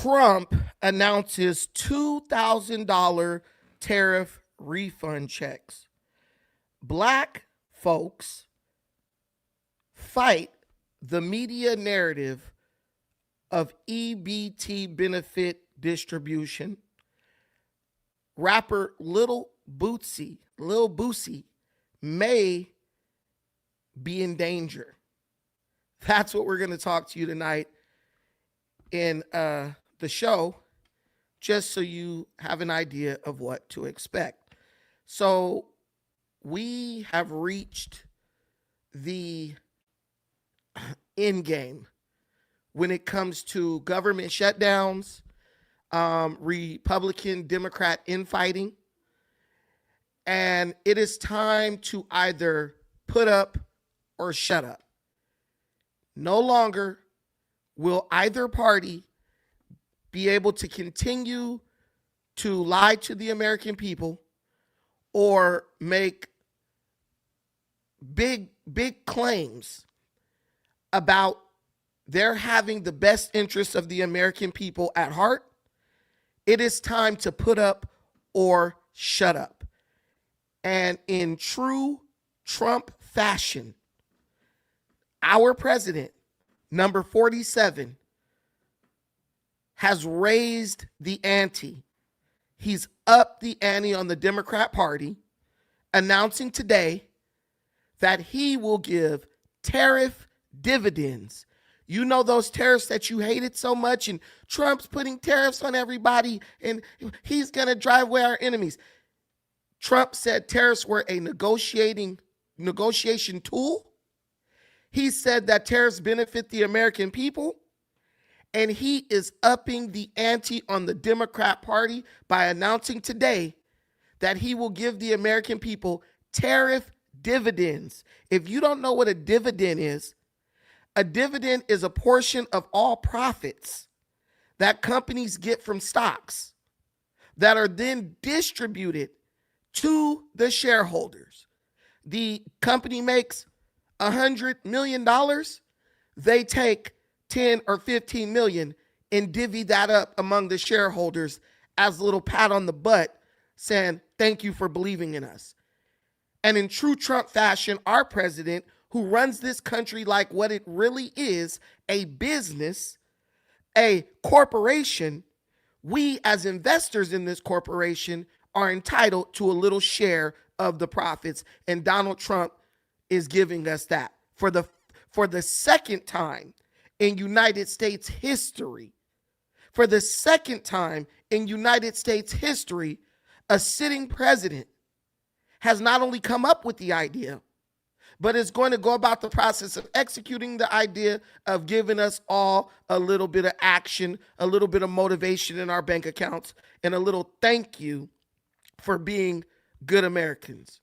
Trump announces $2,000 tariff refund checks. Black folks fight the media narrative of EBT benefit distribution. Rapper Lil Boosie may be in danger. That's what we're going to talk to you tonight in the show, just so you have an idea of what to expect. So we have reached the end game when it comes to government shutdowns, Republican Democrat infighting, and it is time to either put up or shut up. No longer will either party be able to continue to lie to the American people or make big claims about their having the best interests of the American people at heart. It is time to put up or shut up. And in true Trump fashion, our president, number 47, has raised the ante. He's upped the ante on the Democrat Party, announcing today that he will give tariff dividends. You know those tariffs that you hated so much, and Trump's putting tariffs on everybody, and he's going to drive away our enemies. Trump said tariffs were a negotiation tool. He said that tariffs benefit the American people, and he is upping the ante on the Democrat Party by announcing today that he will give the American people tariff dividends. If you don't know what a dividend is a portion of all profits that companies get from stocks that are then distributed to the shareholders. The company makes $100 million. They take 10 or 15 million and divvy that up among the shareholders as a little pat on the butt saying, thank you for believing in us. And in true Trump fashion, our president, who runs this country like what it really is, a business, a corporation, we as investors in this corporation are entitled to a little share of the profits. And Donald Trump is giving us that for the second time in United States history. For the second time in United States history, a sitting president has not only come up with the idea, but is going to go about the process of executing the idea of giving us all a little bit of action, a little bit of motivation in our bank accounts, and a little thank you for being good Americans.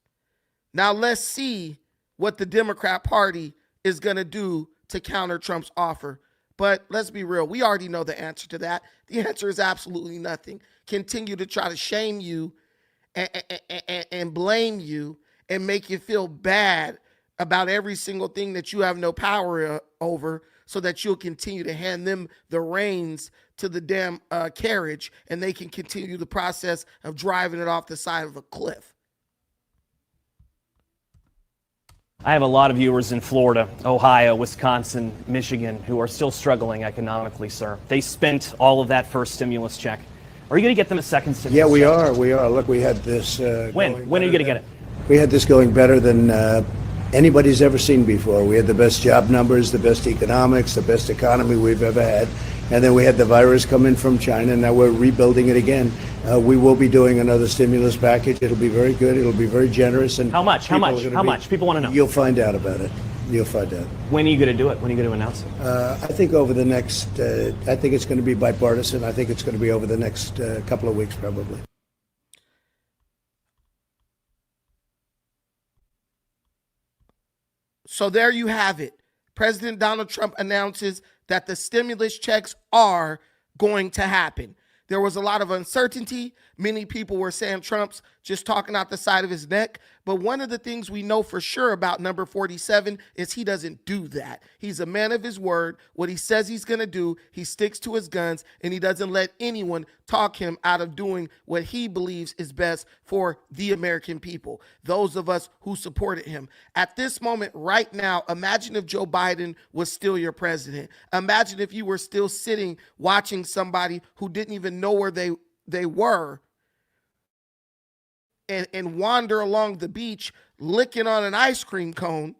Now let's see what the Democrat Party is going to do to counter Trump's offer. But let's be real. We already know the answer to that. The answer is absolutely nothing. Continue to try to shame you and blame you and make you feel bad about every single thing that you have no power over, so that you'll continue to hand them the reins to the damn carriage, and they can continue the process of driving it off the side of a cliff. I have a lot of viewers in Florida, Ohio, Wisconsin, Michigan who are still struggling economically, sir. They spent all of that first stimulus check. Are you going to get them a second stimulus check? Yeah, we are. Look, we had this. When are you going to get it? We had this going better than anybody's ever seen before. We had the best job numbers, the best economics, the best economy we've ever had. And then we had the virus come in from China, and now we're rebuilding it again. We will be doing another stimulus package. It'll be very good. It'll be very generous. And how much? How much? People want to know. You'll find out about it. You'll find out. When are you going to do it? When are you going to announce it? I think over the next, I think it's going to be bipartisan. I think it's going to be over the next couple of weeks, probably. So there you have it. President Donald Trump announces that the stimulus checks are going to happen. There was a lot of uncertainty. Many people were saying Trump's just talking out the side of his neck. But one of the things we know for sure about number 47 is he doesn't do that. He's a man of his word. What he says he's going to do, he sticks to his guns, and he doesn't let anyone talk him out of doing what he believes is best for the American people, those of us who supported him. At this moment right now, imagine if Joe Biden was still your president. Imagine if you were still sitting watching somebody who didn't even know where they were and wander along the beach licking on an ice cream cone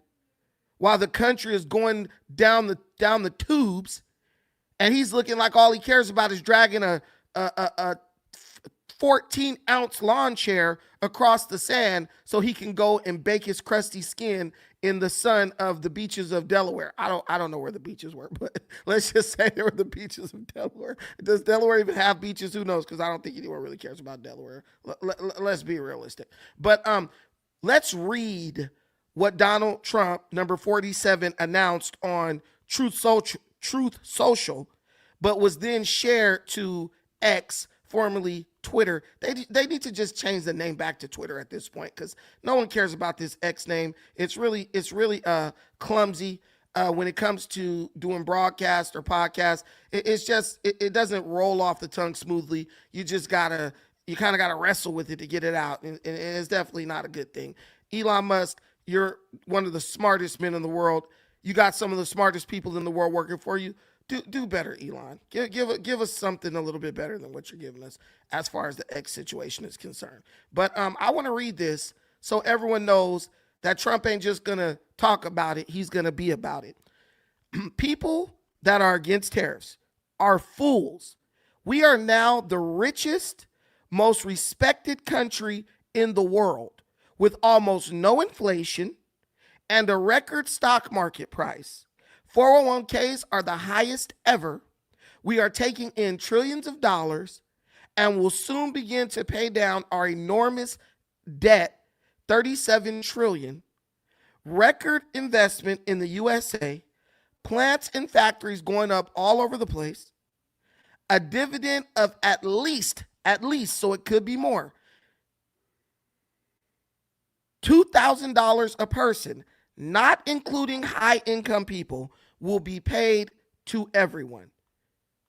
while the country is going down the tubes, and he's looking like all he cares about is dragging a 14-ounce lawn chair across the sand so he can go and bake his crusty skin in the sun of the beaches of Delaware. I don't know where the beaches were, but let's just say they were the beaches of Delaware. Does Delaware even have beaches? Who knows? Because I don't think anyone really cares about Delaware. Let's be realistic. But let's read what Donald Trump, number 47, announced on Truth Social, but was then shared to X, formerly Twitter. They need to just change the name back to Twitter at this point, because no one cares about this X name. It's really clumsy when it comes to doing broadcast or podcast. It doesn't roll off the tongue smoothly. You kind of gotta wrestle with it to get it out, and it's definitely not a good thing. Elon Musk, you're one of the smartest men in the world. You got some of the smartest people in the world working for you. Do better, Elon. Give us something a little bit better than what you're giving us as far as the X situation is concerned. But I want to read this so everyone knows that Trump ain't just going to talk about it. He's going to be about it. People that are against tariffs are fools. We are now the richest, most respected country in the world with almost no inflation and a record stock market price. 401ks are the highest ever. We are taking in trillions of dollars and will soon begin to pay down our enormous debt, $37 trillion. Record investment in the USA, plants and factories going up all over the place, a dividend of at least, so it could be more, $2,000 a person, not including high-income people, will be paid to everyone.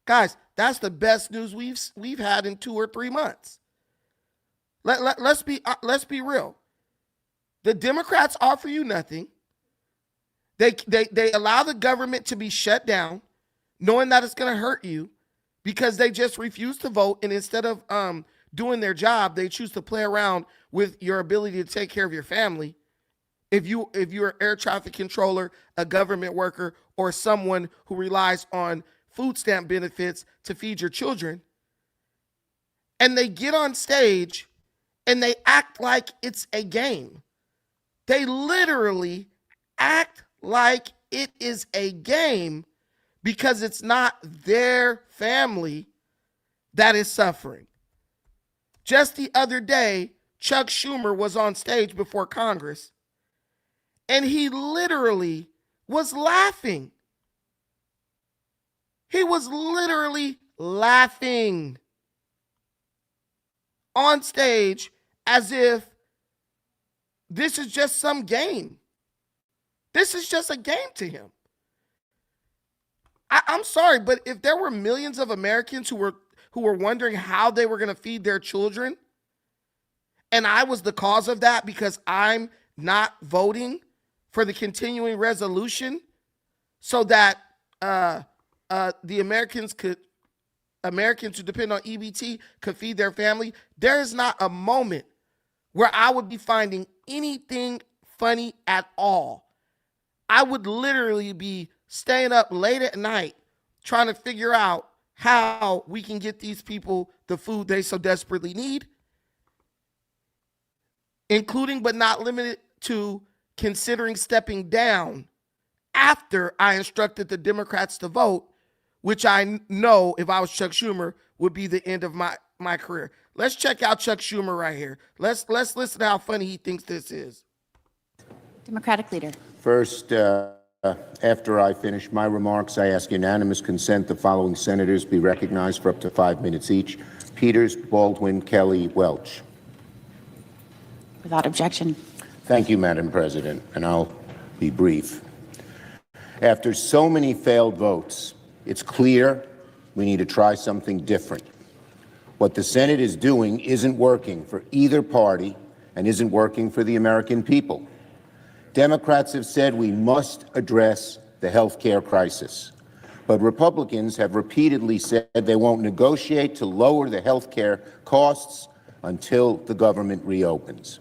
Guys, that's the best news we've had in 2 or 3 months. Let's be real. The Democrats offer you nothing. They allow the government to be shut down, knowing that it's going to hurt you, because they just refuse to vote, and instead of doing their job, they choose to play around with your ability to take care of your family. If you're an air traffic controller, a government worker, or someone who relies on food stamp benefits to feed your children, and they get on stage and they act like it's a game. They literally act like it is a game because it's not their family that is suffering. Just the other day, Chuck Schumer was on stage before Congress, and he literally was laughing. He was literally laughing on stage as if this is just some game. This is just a game to him. I'm sorry, but if there were millions of Americans who were wondering how they were going to feed their children, and I was the cause of that because I'm not voting for the continuing resolution so that the Americans who depend on EBT could feed their family, there is not a moment where I would be finding anything funny at all. I would literally be staying up late at night trying to figure out how we can get these people the food they so desperately need, including but not limited to considering stepping down after I instructed the Democrats to vote, which I know if I was Chuck Schumer would be the end of my career. Let's check out Chuck Schumer right here. Let's listen to how funny he thinks this is. Democratic leader. First, after I finish my remarks, I ask unanimous consent the following senators be recognized for up to 5 minutes each: Peters, Baldwin, Kelly, Welch. Without objection. Thank you, Madam President, and I'll be brief. After so many failed votes, it's clear we need to try something different. What the Senate is doing isn't working for either party and isn't working for the American people. Democrats have said we must address the health care crisis, but Republicans have repeatedly said they won't negotiate to lower the health care costs until the government reopens.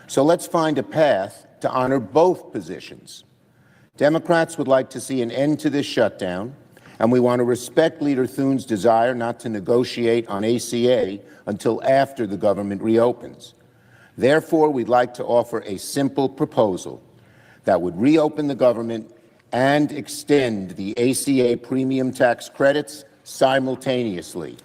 So let's find a path to honor both positions. Democrats would like to see an end to this shutdown, and we want to respect Leader Thune's desire not to negotiate on ACA until after the government reopens. Therefore, we'd like to offer a simple proposal that would reopen the government and extend the ACA premium tax credits simultaneously,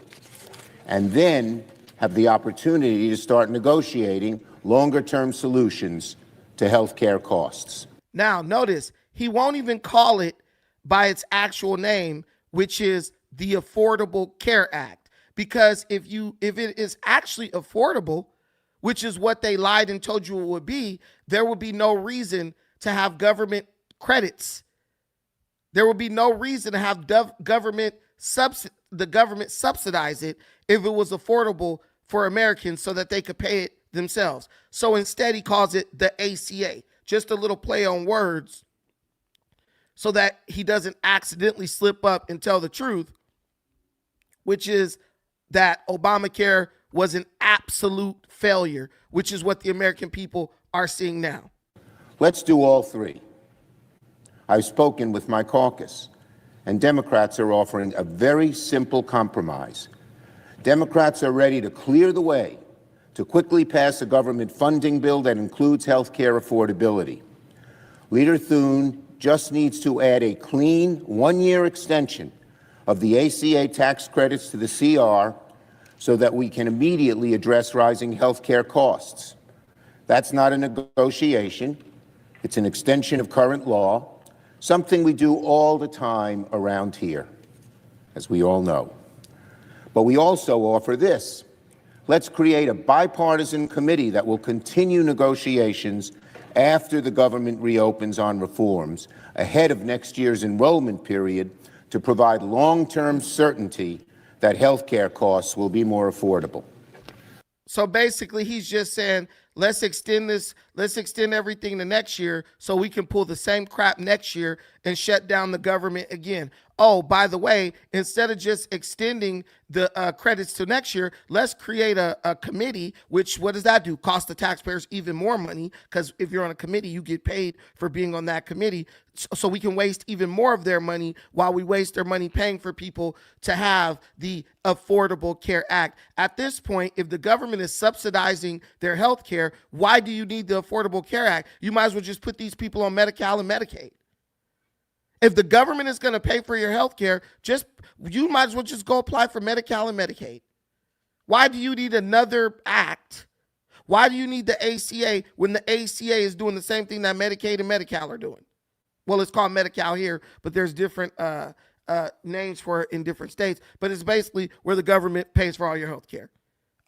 and then have the opportunity to start negotiating longer-term solutions to health care costs. Now, notice, he won't even call it by its actual name, which is the Affordable Care Act. Because if it is actually affordable, which is what they lied and told you it would be, there would be no reason to have government credits. There would be no reason to have the government subsidize it if it was affordable for Americans so that they could pay it themselves. So instead, he calls it the ACA, just a little play on words so that he doesn't accidentally slip up and tell the truth, which is that Obamacare was an absolute failure, which is what the American people are seeing now. Let's do all three. I've spoken with my caucus, and Democrats are offering a very simple compromise. Democrats are ready to clear the way to quickly pass a government funding bill that includes health care affordability. Leader Thune just needs to add a clean one-year extension of the ACA tax credits to the CR so that we can immediately address rising health care costs. That's not a negotiation. It's an extension of current law, something we do all the time around here, as we all know. But we also offer this. Let's create a bipartisan committee that will continue negotiations after the government reopens on reforms ahead of next year's enrollment period to provide long-term certainty that health care costs will be more affordable. So basically, he's just saying, let's extend everything to next year so we can pull the same crap next year and shut down the government again. Oh, by the way, instead of just extending the credits to next year, let's create a committee, which, what does that do? Cost the taxpayers even more money, because if you're on a committee, you get paid for being on that committee. So we can waste even more of their money while we waste their money paying for people to have the Affordable Care Act. At this point, if the government is subsidizing their health care, why do you need the Affordable Care Act? You might as well just put these people on Medi-Cal and Medicaid. If the government is going to pay for your health care, you might as well just go apply for Medi-Cal and Medicaid. Why do you need another act? Why do you need the ACA when the ACA is doing the same thing that Medicaid and Medi-Cal are doing? Well, it's called Medi-Cal here, but there's different names for it in different states. But it's basically where the government pays for all your health care.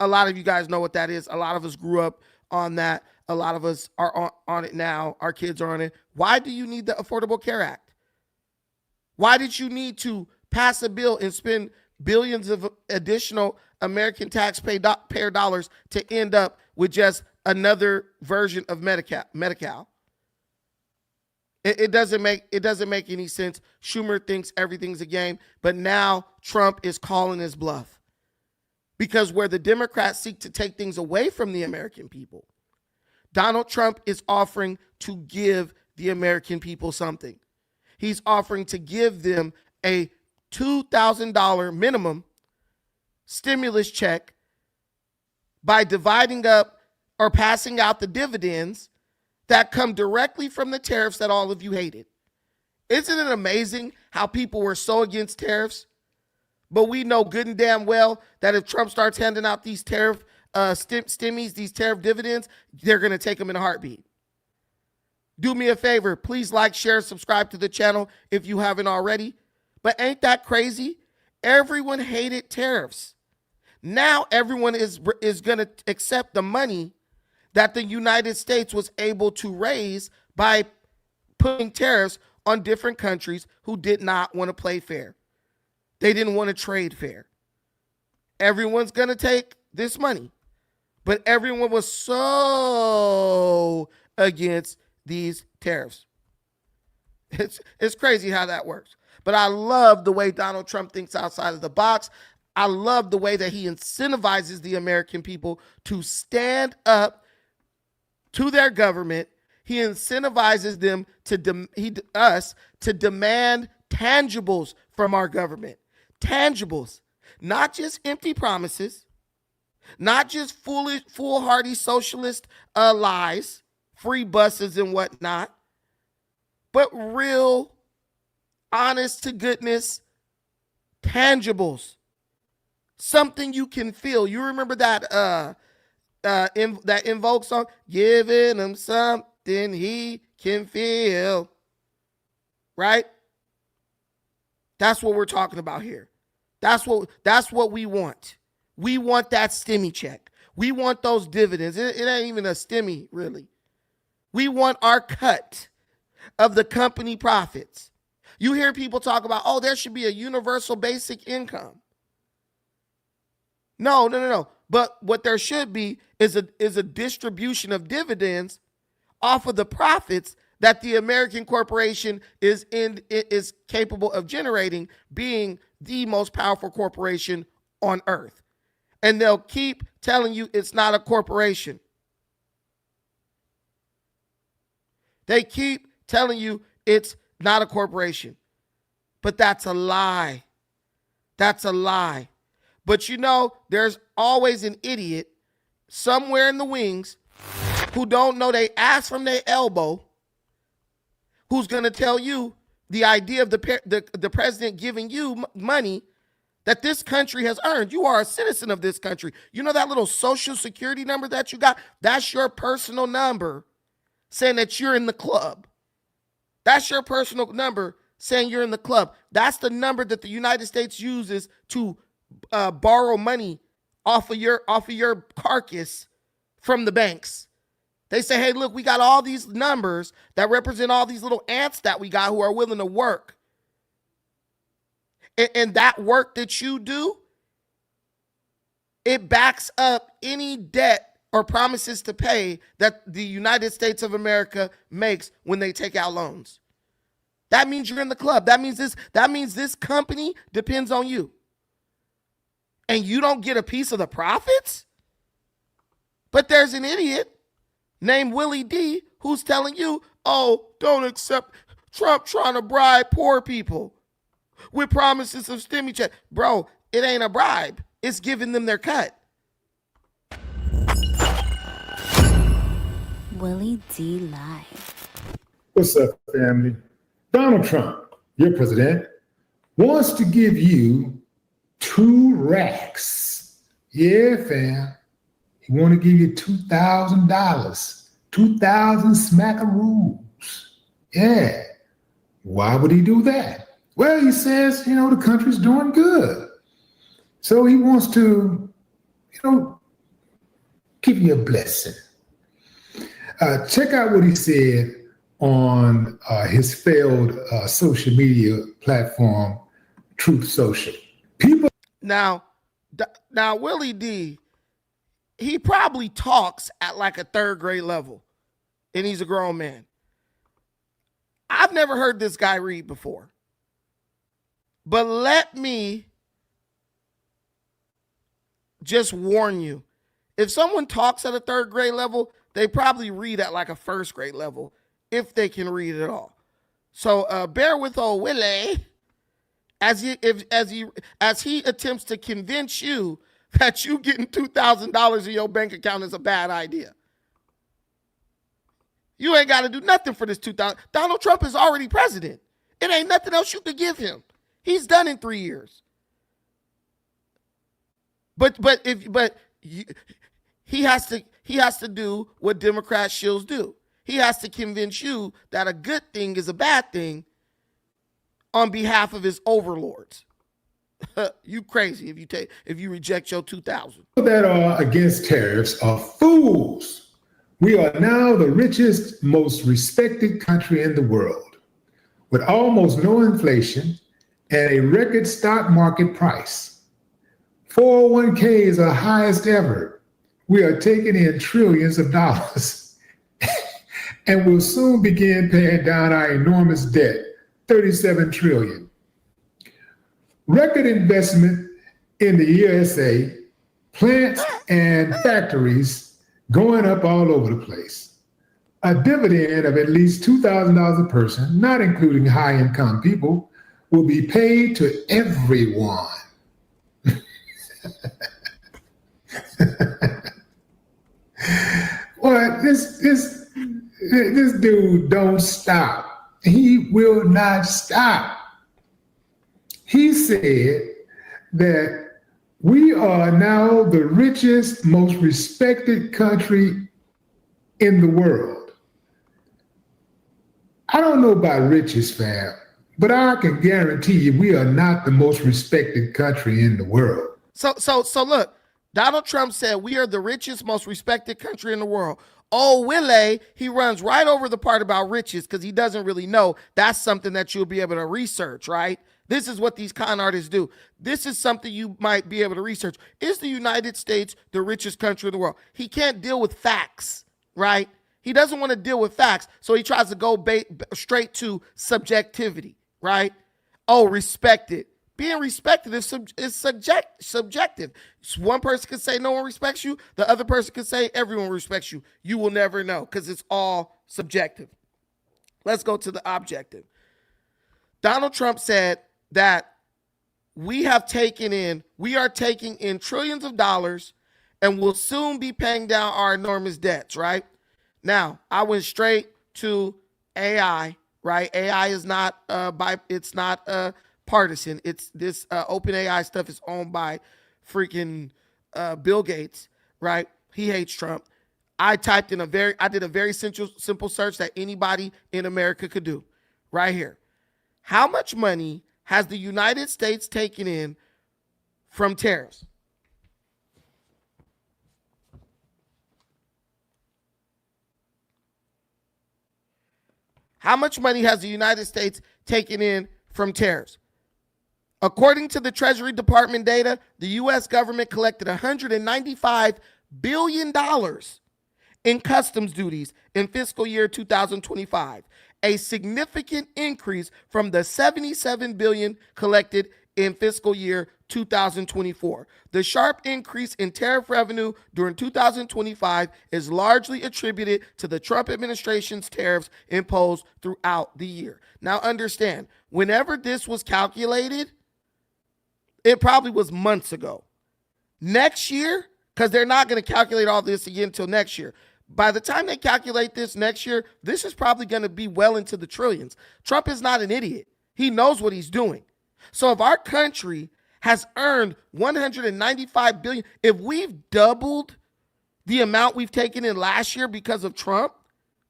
A lot of you guys know what that is. A lot of us grew up on that. A lot of us are on it now. Our kids are on it. Why do you need the Affordable Care Act? Why did you need to pass a bill and spend billions of additional American taxpayer dollars to end up with just another version of Medi-Cal? It doesn't make any sense. Schumer thinks everything's a game, but now Trump is calling his bluff. Because where the Democrats seek to take things away from the American people, Donald Trump is offering to give the American people something. He's offering to give them a $2,000 minimum stimulus check by dividing up or passing out the dividends that come directly from the tariffs that all of you hated. Isn't it amazing how people were so against tariffs? But we know good and damn well that if Trump starts handing out these tariff stimmies, these tariff dividends, they're going to take them in a heartbeat. Do me a favor, please like, share, subscribe to the channel if you haven't already. But ain't that crazy? Everyone hated tariffs. Now everyone is going to accept the money that the United States was able to raise by putting tariffs on different countries who did not want to play fair. They didn't want to trade fair. Everyone's going to take this money. But everyone was so against these tariffs. It's crazy how that works. But I love the way Donald Trump thinks outside of the box. I love the way that he incentivizes the American people to stand up to their government. He incentivizes them us to demand tangibles from our government. Tangibles, not just empty promises, not just foolhardy socialist lies, free buses and whatnot, but real, honest to goodness tangibles. Something you can feel. You remember that that In Vogue song? Giving him something he can feel. Right? That's what we're talking about here. That's what we want. We want that stimmy check. We want those dividends. It ain't even a stimmy, really. We want our cut of the company profits. You hear people talk about, oh, there should be a universal basic income. No. But what there should be is a distribution of dividends off of the profits that the American corporation is capable of generating, being the most powerful corporation on earth. And they'll keep telling you it's not a corporation. They keep telling you it's not a corporation. But that's a lie. That's a lie. But you know, there's always an idiot somewhere in the wings who don't know they ass from their elbow, who's going to tell you the idea of the president giving you money that this country has earned. You are a citizen of this country. You know that little social security number that you got? That's your personal number saying that you're in the club. That's your personal number saying you're in the club. That's the number that the United States uses to borrow money off of your carcass from the banks. They say, hey, look, we got all these numbers that represent all these little ants that we got who are willing to work. And that work that you do, it backs up any debt or promises to pay that the United States of America makes when they take out loans. That means you're in the club. That means this company depends on you. And you don't get a piece of the profits? But there's an idiot named Willie D who's telling you, oh, don't accept Trump trying to bribe poor people with promises of stimmy check. Bro, it ain't a bribe. It's giving them their cut. Willie D Live. What's up, family? Donald Trump, your president, wants to give you 2 racks. Yeah, fam. He want to give you $2,000. 2,000 smackaroos. Yeah. Why would he do that? Well, he says, the country's doing good. So he wants to, give you a blessing. Check out what he said on his failed social media platform, Truth Social. Now, Willie D, he probably talks at like a 3rd grade level, and he's a grown man. I've never heard this guy read before. But let me just warn you. If someone talks at a 3rd grade level, they probably read at like a 1st grade level, if they can read at all. So bear with old Willie as he attempts to convince you that you getting $2,000 in your bank account is a bad idea. You ain't got to do nothing for this $2,000. Donald Trump is already president. It ain't nothing else you could give him. He's done in 3 years. But he has to do what Democrat shills do. he has to convince you that a good thing is a bad thing on behalf of his overlords. You crazy if you reject your 2,000. People that are against tariffs are fools. We are now the richest, most respected country in the world, with almost no inflation and a record stock market price. 401ks are highest ever. We are taking in trillions of dollars and will soon begin paying down our enormous debt, 37 trillion. Record investment in the USA, plants and factories going up all over the place. A dividend of at least $2,000 a person, not including high-income people, will be paid to everyone. Well, this dude don't stop. He will not stop. He said that we are now the richest, most respected country in the world. I don't know about richest, fam, but I can guarantee you we are not the most respected country in the world. So look, Donald Trump said we are the richest, most respected country in the world. Oh, Willie, he runs right over the part about riches because he doesn't really know. That's something that you'll be able to research, right? This is what these con artists do. This is something you might be able to research. Is the United States the richest country in the world? He can't deal with facts, right? He doesn't want to deal with facts, so he tries to go straight to subjectivity, right? Oh, respected. Being respected is subjective. One person can say no one respects you. The other person can say everyone respects you. You will never know because it's all subjective. Let's go to the objective. Donald Trump said that we are taking in trillions of dollars and will soon be paying down our enormous debts, right? Now, I went straight to AI, right? AI is not partisan. It's this open AI stuff is owned by freaking Bill Gates, right? He hates Trump. I did a very simple search that anybody in America could do right here. How much money has the United States taken in from tariffs? How much money has the United States taken in from tariffs? According to the Treasury Department data, the U.S. government collected $195 billion in customs duties in fiscal year 2025, a significant increase from the $77 billion collected in fiscal year 2024. The sharp increase in tariff revenue during 2025 is largely attributed to the Trump administration's tariffs imposed throughout the year. Now understand, whenever this was calculated, it probably was months ago. Next year, because they're not going to calculate all this again until next year. By the time they calculate this next year, this is probably going to be well into the trillions. Trump is not an idiot. He knows what he's doing. So if our country has earned $195 billion, if we've doubled the amount we've taken in last year because of Trump,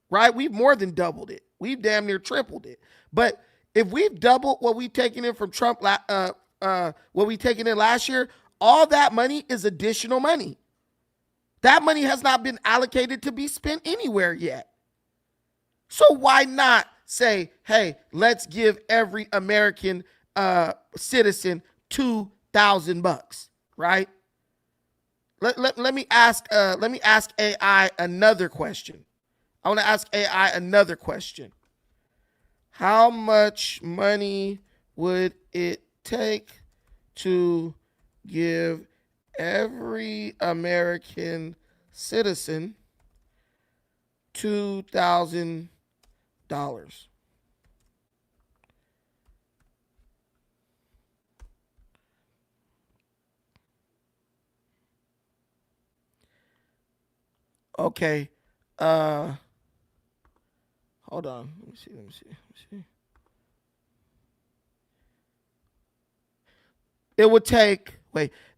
right? We've more than doubled it. We've damn near tripled it. But if we've doubled what we've taken in from Trump, what we've taken in last year, all that money is additional money. That money has not been allocated to be spent anywhere yet. So why not say, hey, let's give every American citizen $2,000, right? Let me ask AI another question. I want to ask AI another question. How much money would it take to give every American citizen $2,000? Okay. Hold on. Let me see. It would take,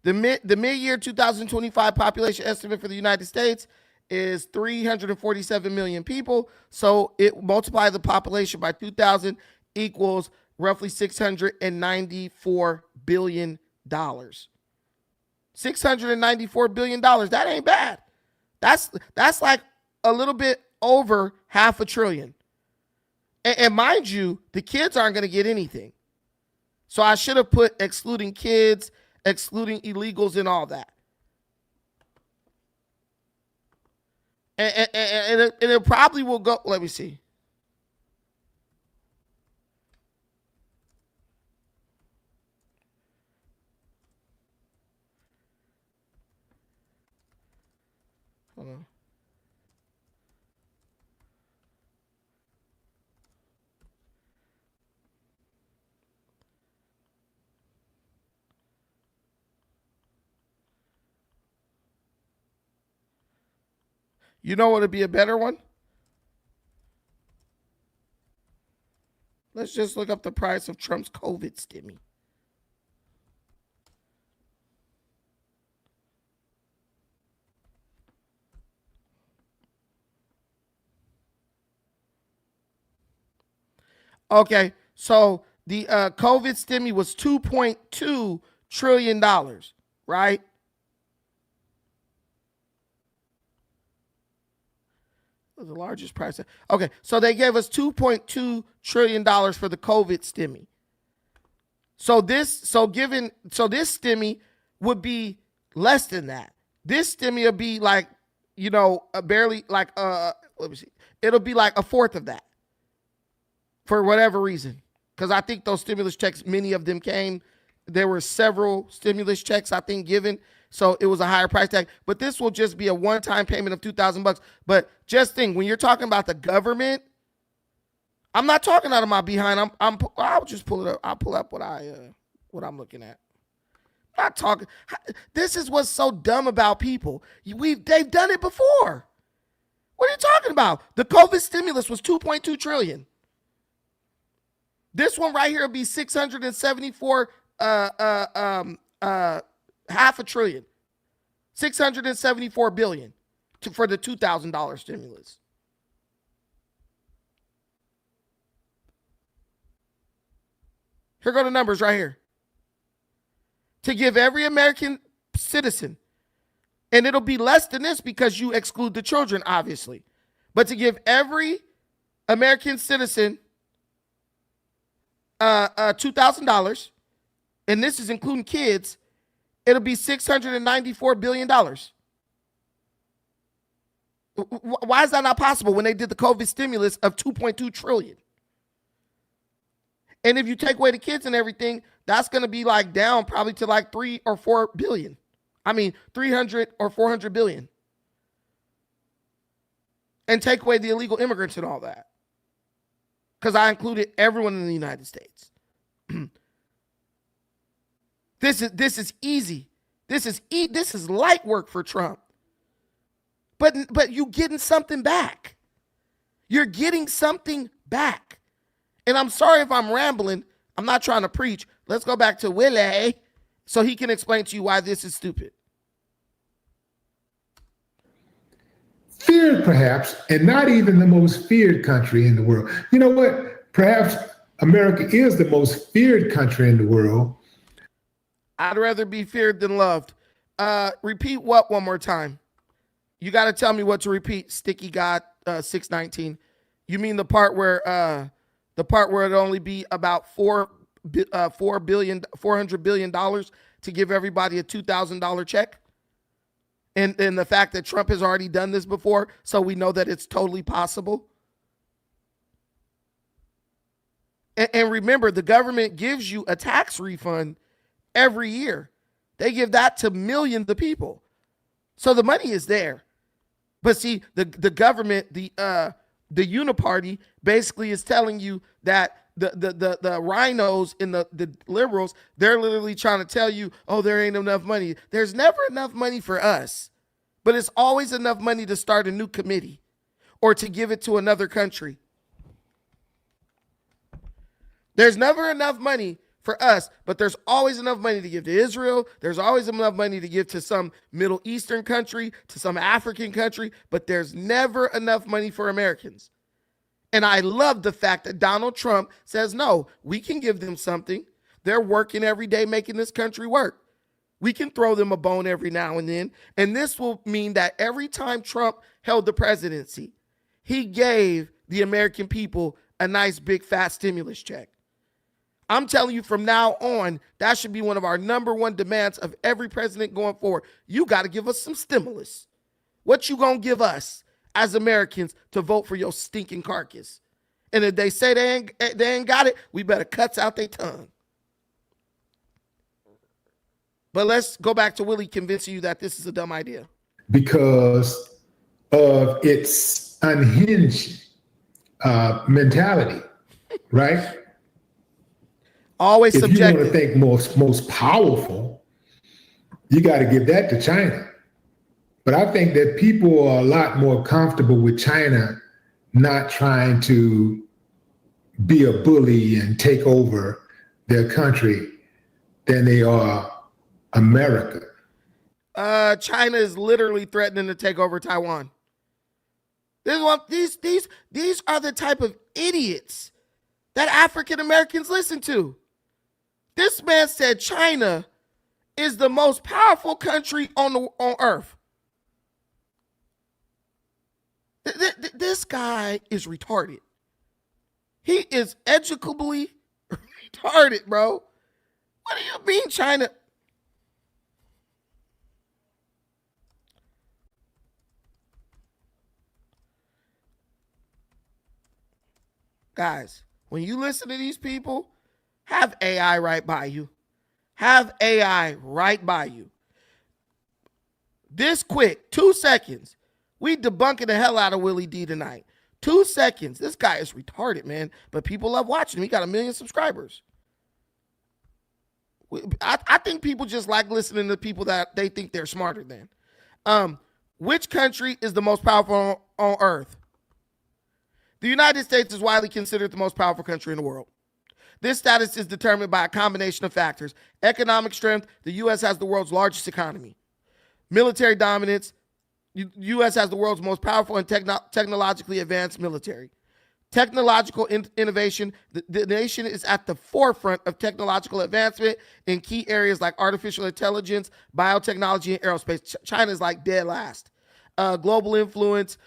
the mid-year 2025 population estimate for the United States is 347 million people. So it multiply the population by 2,000 equals roughly $694 billion. $694 billion. That ain't bad. That's like a little bit over half a trillion. And mind you, the kids aren't going to get anything. So I should have put excluding kids, excluding illegals and all that. And it probably will go, let me see. Hold on. You know what would be a better one? Let's just look up the price of Trump's COVID stimmy. Okay, so the COVID stimmy was $2.2 trillion, right? The largest price. Okay, so they gave us $2.2 trillion for the COVID stimmy. So this stimmy would be less than that. This stimmy would be like, barely like let me see. It'll be like a fourth of that. For whatever reason. Because I think those stimulus checks, many of them came. There were several stimulus checks, I think, given. So it was a higher price tag. But this will just be a one-time payment of $2,000. But just think, when you're talking about the government, I'm not talking out of my behind. I'll just pull it up. I'll pull up what I'm looking at. I'm not talking. This is what's so dumb about people. They've done it before. What are you talking about? The COVID stimulus was $2.2 trillion. This one right here will be 674 half a trillion. 674 billion for the $2,000 stimulus. Here go the numbers right here. To give every American citizen, and it'll be less than this because you exclude the children, obviously, but to give every American citizen $2,000, and this is including kids, it'll be $694 billion. Why is that not possible when they did the COVID stimulus of $2.2 trillion? And if you take away the kids and everything, that's going to be like down probably to like 3 or 4 billion. I mean, 300 or 400 billion. And take away the illegal immigrants and all that. Because I included everyone in the United States. This is easy. This is light work for Trump. But you getting something back. You're getting something back. And I'm sorry if I'm rambling. I'm not trying to preach. Let's go back to Willie so he can explain to you why this is stupid. Feared, perhaps, and not even the most feared country in the world. You know what? Perhaps America is the most feared country in the world. I'd rather be feared than loved. Repeat what one more time? You got to tell me what to repeat. Sticky God 619. You mean the part where it'd only be about $400 billion to give everybody a $2,000 check? And the fact that Trump has already done this before, so we know that it's totally possible. And remember, the government gives you a tax refund every year. They give that to millions of people. So the money is there. But see, the government, the uniparty basically is telling you that the rhinos and the liberals, they're literally trying to tell you, oh, there ain't enough money. There's never enough money for us, but it's always enough money to start a new committee or to give it to another country. There's never enough money for us, but there's always enough money to give to Israel. There's always enough money to give to some Middle Eastern country, to some African country, but there's never enough money for Americans. And I love the fact that Donald Trump says, no, we can give them something. They're working every day making this country work. We can throw them a bone every now and then. And this will mean that every time Trump held the presidency, he gave the American people a nice big fat stimulus check. I'm telling you from now on, that should be one of our number one demands of every president going forward. You got to give us some stimulus. What you going to give us as Americans to vote for your stinking carcass? And if they say they ain't got it, we better cut out their tongue. But let's go back to Willie convincing you that this is a dumb idea. Because of its unhinged mentality, right? Always if subjective. If you want to think most powerful, you got to give that to China. But I think that people are a lot more comfortable with China not trying to be a bully and take over their country than they are America. China is literally threatening to take over Taiwan. These are the type of idiots that African Americans listen to. This man said China is the most powerful country on earth. This guy is retarded. He is educably retarded, bro. What do you mean China? Guys, when you listen to these people, have AI right by you. Have AI right by you. This quick, 2 seconds. We debunking the hell out of Willie D tonight. 2 seconds. This guy is retarded, man. But people love watching him. He got 1 million subscribers. I think people just like listening to people that they think they're smarter than. Which country is the most powerful on earth? The United States is widely considered the most powerful country in the world. This status is determined by a combination of factors. Economic strength, the U.S. has the world's largest economy. Military dominance, U.S. has the world's most powerful and technologically advanced military. Technological innovation, the nation is at the forefront of technological advancement in key areas like artificial intelligence, biotechnology, and aerospace. China is like dead last. Global influence,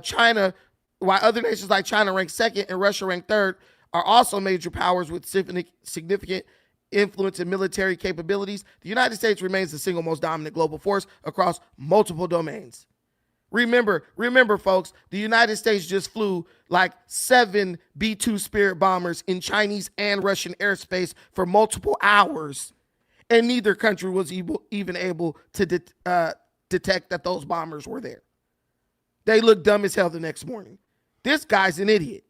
China, while other nations like China rank second and Russia rank third, are also major powers with significant influence in military capabilities. The United States remains the single most dominant global force across multiple domains. Remember, folks, the United States just flew like 7 B-2 Spirit bombers in Chinese and Russian airspace for multiple hours, and neither country was even able to detect that those bombers were there. They looked dumb as hell the next morning. This guy's an idiot.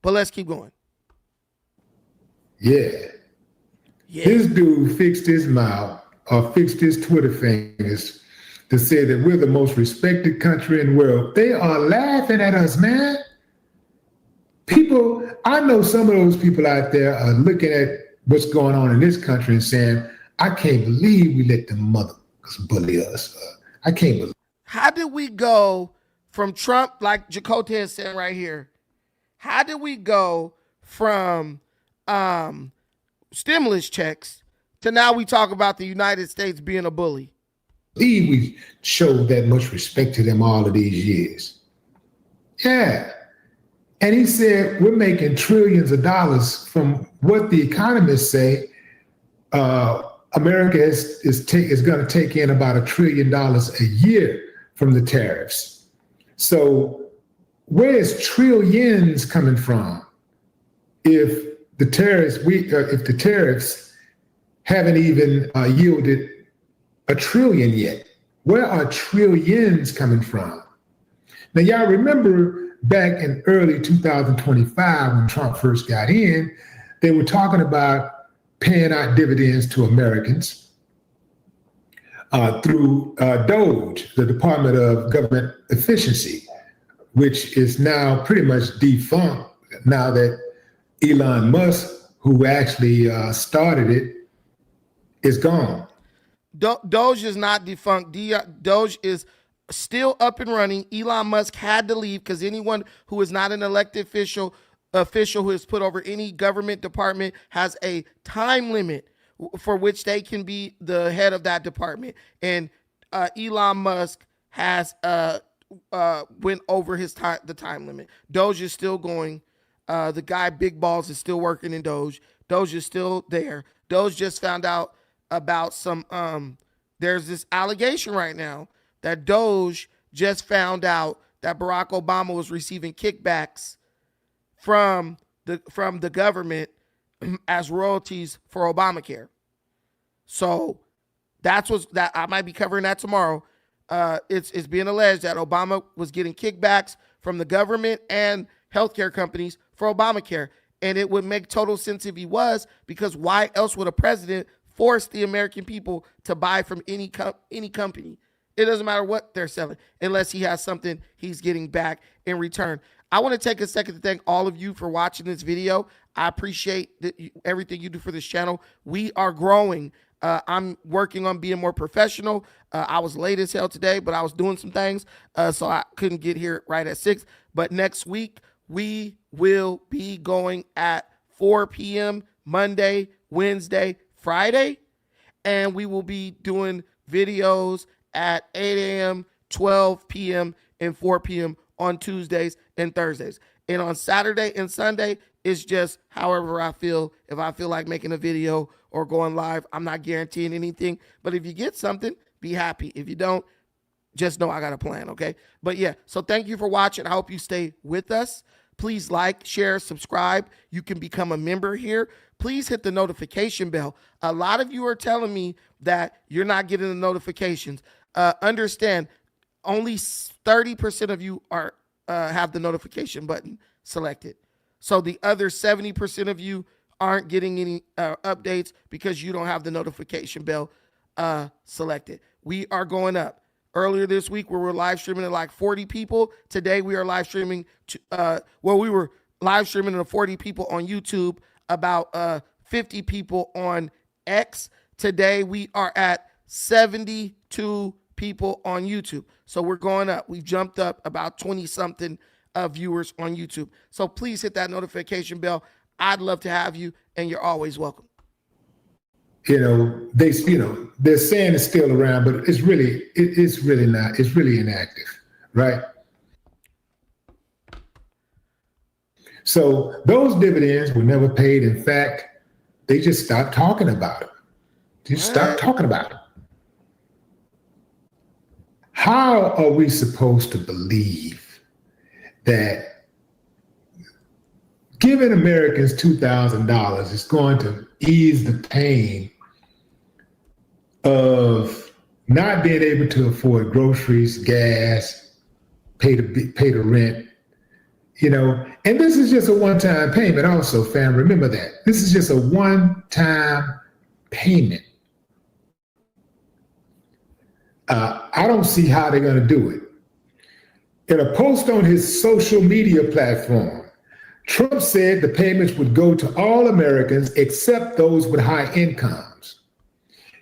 But let's keep going. Yeah. This dude fixed his mouth or fixed his Twitter fingers to say that we're the most respected country in the world. They are laughing at us, man. People, I know some of those people out there are looking at what's going on in this country and saying, I can't believe we let them motherfuckers bully us. I can't believe. How did we go from Trump, like Jacote is saying right here, how did we go from stimulus checks to now we talk about the United States being a bully? We showed that much respect to them all of these years. Yeah. And he said, we're making trillions of dollars from what the economists say. America is going to take in about $1 trillion a year from the tariffs. So where is trillions coming from if the tariffs haven't even yielded $1 trillion yet? Where are trillions coming from? Now, y'all remember back in early 2025 when Trump first got in, they were talking about paying out dividends to Americans through DOGE, the Department of Government Efficiency, which is now pretty much defunct now that Elon Musk who actually started it, is gone. Doge is not defunct. Doge is still up and running. Elon Musk had to leave because anyone who is not an elected official who is put over any government department has a time limit for which they can be the head of that department. And Elon Musk has went over the time limit. Doge is still going. The guy Big Balls is still working in Doge. Doge is still there. Doge just found out about some there's this allegation right now that Doge just found out that Barack Obama was receiving kickbacks from the government as royalties for Obamacare. So that I might be covering that tomorrow. It's being alleged that Obama was getting kickbacks from the government and healthcare companies for Obamacare. And it would make total sense if he was, because why else would a president force the American people to buy from any company? It doesn't matter what they're selling, unless he has something he's getting back in return. I want to take a second to thank all of you for watching this video. I appreciate everything you do for this channel. We are growing. I'm working on being more professional. I was late as hell today, but I was doing some things, so I couldn't get here right at 6. But next week, we will be going at 4 p.m. Monday, Wednesday, Friday, and we will be doing videos at 8 a.m., 12 p.m., and 4 p.m. on Tuesdays and Thursdays. And on Saturday and Sunday, it's just however I feel. If I feel like making a video or going live, I'm not guaranteeing anything. But if you get something, be happy. If you don't, just know I got a plan, okay? But yeah, so thank you for watching. I hope you stay with us. Please like, share, subscribe. You can become a member here. Please hit the notification bell. A lot of you are telling me that you're not getting the notifications. Understand, only 30% of you are have the notification button selected. So the other 70% of you aren't getting any updates because you don't have the notification bell selected. We are going up. Earlier this week, we were live streaming to like 40 people. Today, we are live streaming to, we were live streaming to 40 people on YouTube, about 50 people on X. Today, we are at 72 people on YouTube. So we're going up. We've jumped up about 20-something viewers on YouTube. So please hit that notification bell. I'd love to have you, and you're always welcome. They're saying it's still around, but it's really not. It's really inactive, right? So those dividends were never paid. In fact, they just stopped talking about it. Stopped talking about it. How are we supposed to believe that giving Americans $2,000 is going to ease the pain of not being able to afford groceries, gas, pay the rent, and this is just a one-time payment also, fam. Remember that. This is just a one-time payment. I don't see how they're going to do it. In a post on his social media platform, Trump said the payments would go to all Americans except those with high incomes.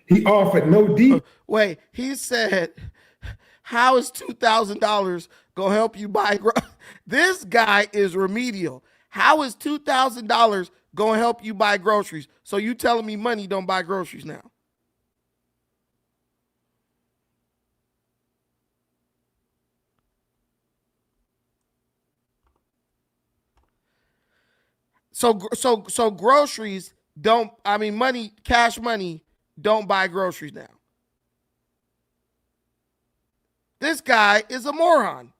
He offered no details. Wait, he said, how is $2,000 going to help you buy groceries? This guy is remedial. How is $2,000 going to help you buy groceries? So you telling me money don't buy groceries now? So groceries don't, money, cash money don't buy groceries now. This guy is a moron.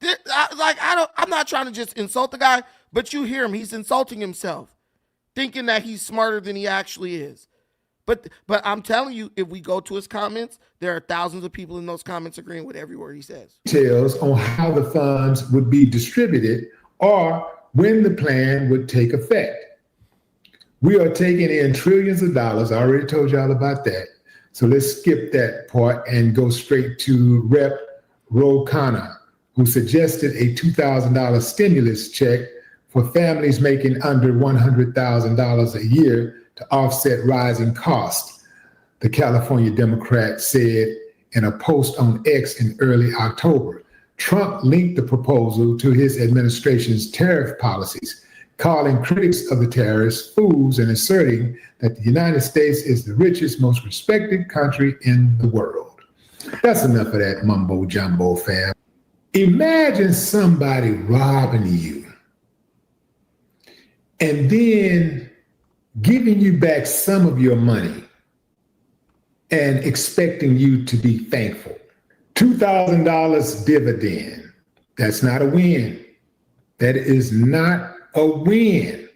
I'm not trying to just insult the guy, but you hear him. He's insulting himself, thinking that he's smarter than he actually is. But I'm telling you, if we go to his comments, there are thousands of people in those comments agreeing with every word he says. Details on how the funds would be distributed or when the plan would take effect. We are taking in trillions of dollars. I already told y'all about that. So let's skip that part and go straight to Rep. Ro Khanna, who suggested a $2,000 stimulus check for families making under $100,000 a year to offset rising costs, the California Democrat said in a post on X in early October. Trump linked the proposal to his administration's tariff policies, calling critics of the tariffs fools and asserting that the United States is the richest, most respected country in the world. That's enough of that mumbo jumbo, fam. Imagine somebody robbing you and then giving you back some of your money and expecting you to be thankful. $2,000 dividend. That's not a win. That is not a win.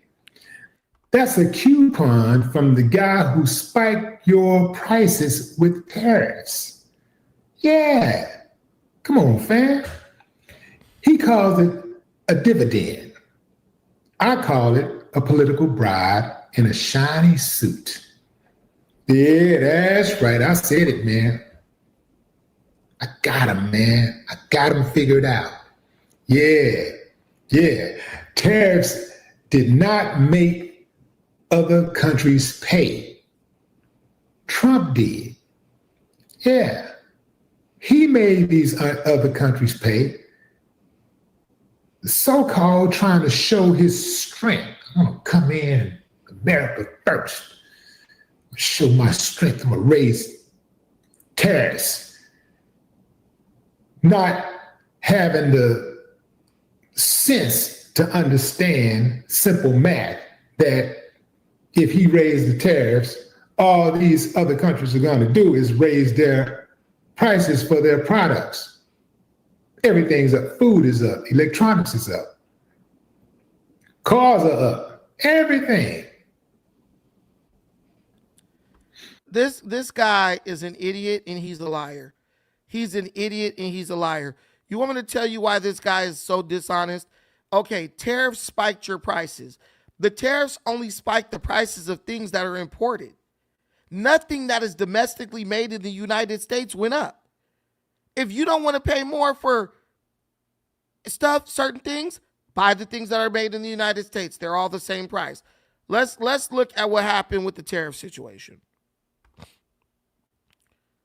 That's a coupon from the guy who spiked your prices with tariffs. Yeah. Come on, fam. He calls it a dividend. I call it a political bribe in a shiny suit. Yeah, that's right. I said it, man. I got him, man. I got him figured out. Yeah. Tariffs did not make other countries pay. Trump did. Yeah. He made these other countries pay. So-called trying to show his strength. I'm going to come in, America first. Show my strength. I'm going to raise tariffs. Not having the sense to understand simple math that if he raised the tariffs, all these other countries are going to do is raise their prices for their products. Everything's up. Food is up. Electronics is up. Cars are up. Everything. This guy is an idiot and he's a liar. He's an idiot and he's a liar. You want me to tell you why this guy is so dishonest? Okay, tariffs spiked your prices. The tariffs only spike the prices of things that are imported. Nothing that is domestically made in the United States went up. If you don't want to pay more for stuff, certain things, buy the things that are made in the United States. They're all the same price. Let's look at what happened with the tariff situation.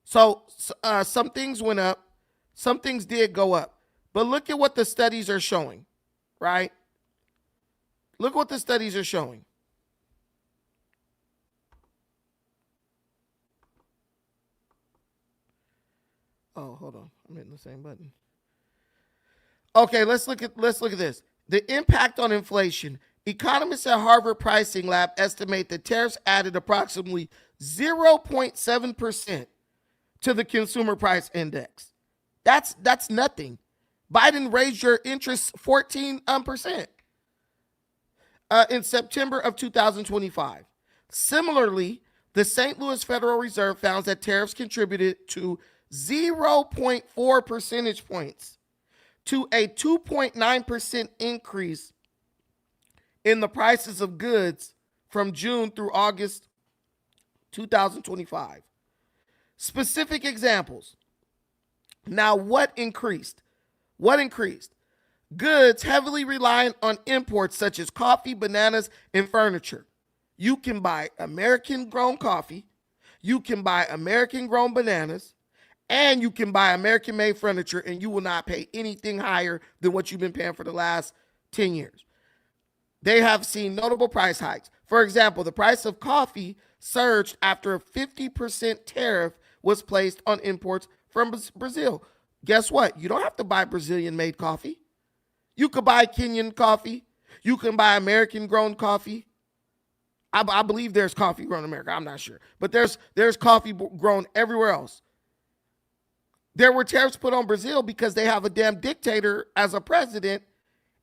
So some things went up, some things did go up. But look at what the studies are showing, right? Look what the studies are showing. Oh, hold on. I'm hitting the same button. Okay, let's look at this. The impact on inflation. Economists at Harvard Pricing Lab estimate that tariffs added approximately 0.7% to the consumer price index. That's nothing. Biden raised your interest 14% in September of 2025. Similarly, the St. Louis Federal Reserve found that tariffs contributed to 0.4 percentage points to a 2.9% increase in the prices of goods from June through August 2025. Specific examples. Now, what increased? Goods heavily reliant on imports such as coffee, bananas, and furniture. You can buy American-grown coffee, you can buy American-grown bananas, and you can buy American-made furniture, and you will not pay anything higher than what you've been paying for the last 10 years. They have seen notable price hikes. For example, the price of coffee surged after a 50% tariff was placed on imports from Brazil. Guess what? You don't have to buy Brazilian-made coffee. You could buy Kenyan coffee. You can buy American-grown coffee. I believe there's coffee grown in America. I'm not sure. But there's coffee grown everywhere else. There were tariffs put on Brazil because they have a damn dictator as a president,